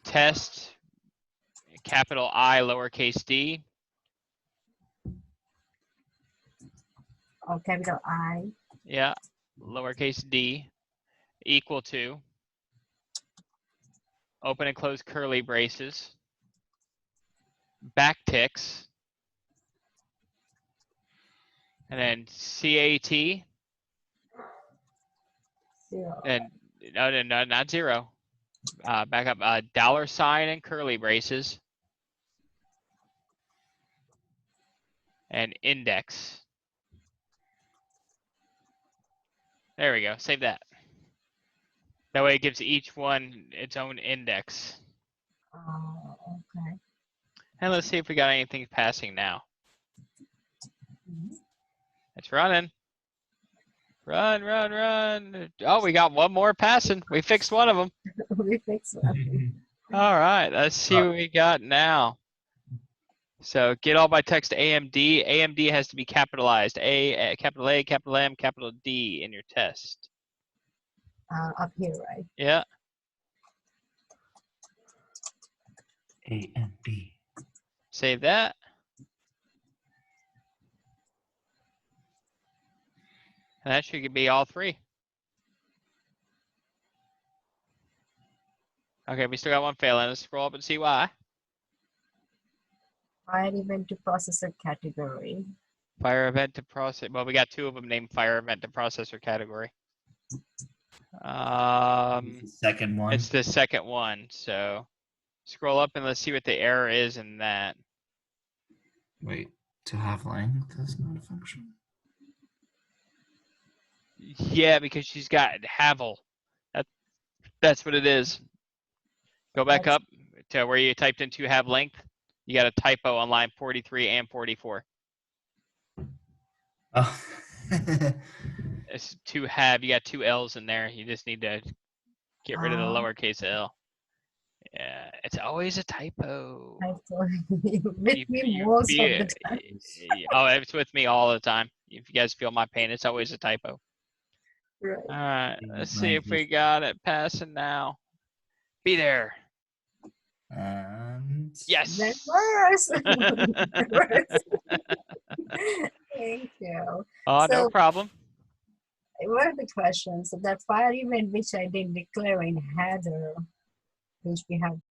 test capital I lowercase d, Oh, capital I. yeah, lowercase d, equal to, open and close curly braces, backticks, and then CAT, Zero. and no, not zero. Back up, $ and curly braces, and index. There we go, save that. That way it gives each one its own index. Oh, okay. And let's see if we got anything passing now. Mhm. It's running. Run, run, run. Oh, we got one more passing. We fixed one of them. We fixed one. All right, let's see what we got now. So get all by text AMD. AMD has to be capitalized. Capital A, capital M, capital D in your test. Up here, right? Yeah. A and B. Save that. And that should be all three. Okay, we still got one failing. Let's scroll up and see why. Fire event to processor category. Fire event to process. Well, we got two of them named fire event to processor category. The second one. It's the second one. So scroll up and let's see what the error is in that. Wait, to have length is not a function. Yeah, because she's got Havel. That's what it is. Go back up to where you typed in to have length. You got a typo on line 43 and 44. Oh. It's to have. You got two L's in there. You just need to get rid of the lowercase L. Yeah, it's always a typo. With me most of the time. Oh, it's with me all the time. If you guys feel my pain, it's always a typo. Right. All right, let's see if we got it passing now. Be there. And Yes. That works. Thank you. Oh, no So- problem. What are the questions? So that fire event which I didn't declare in header, which we have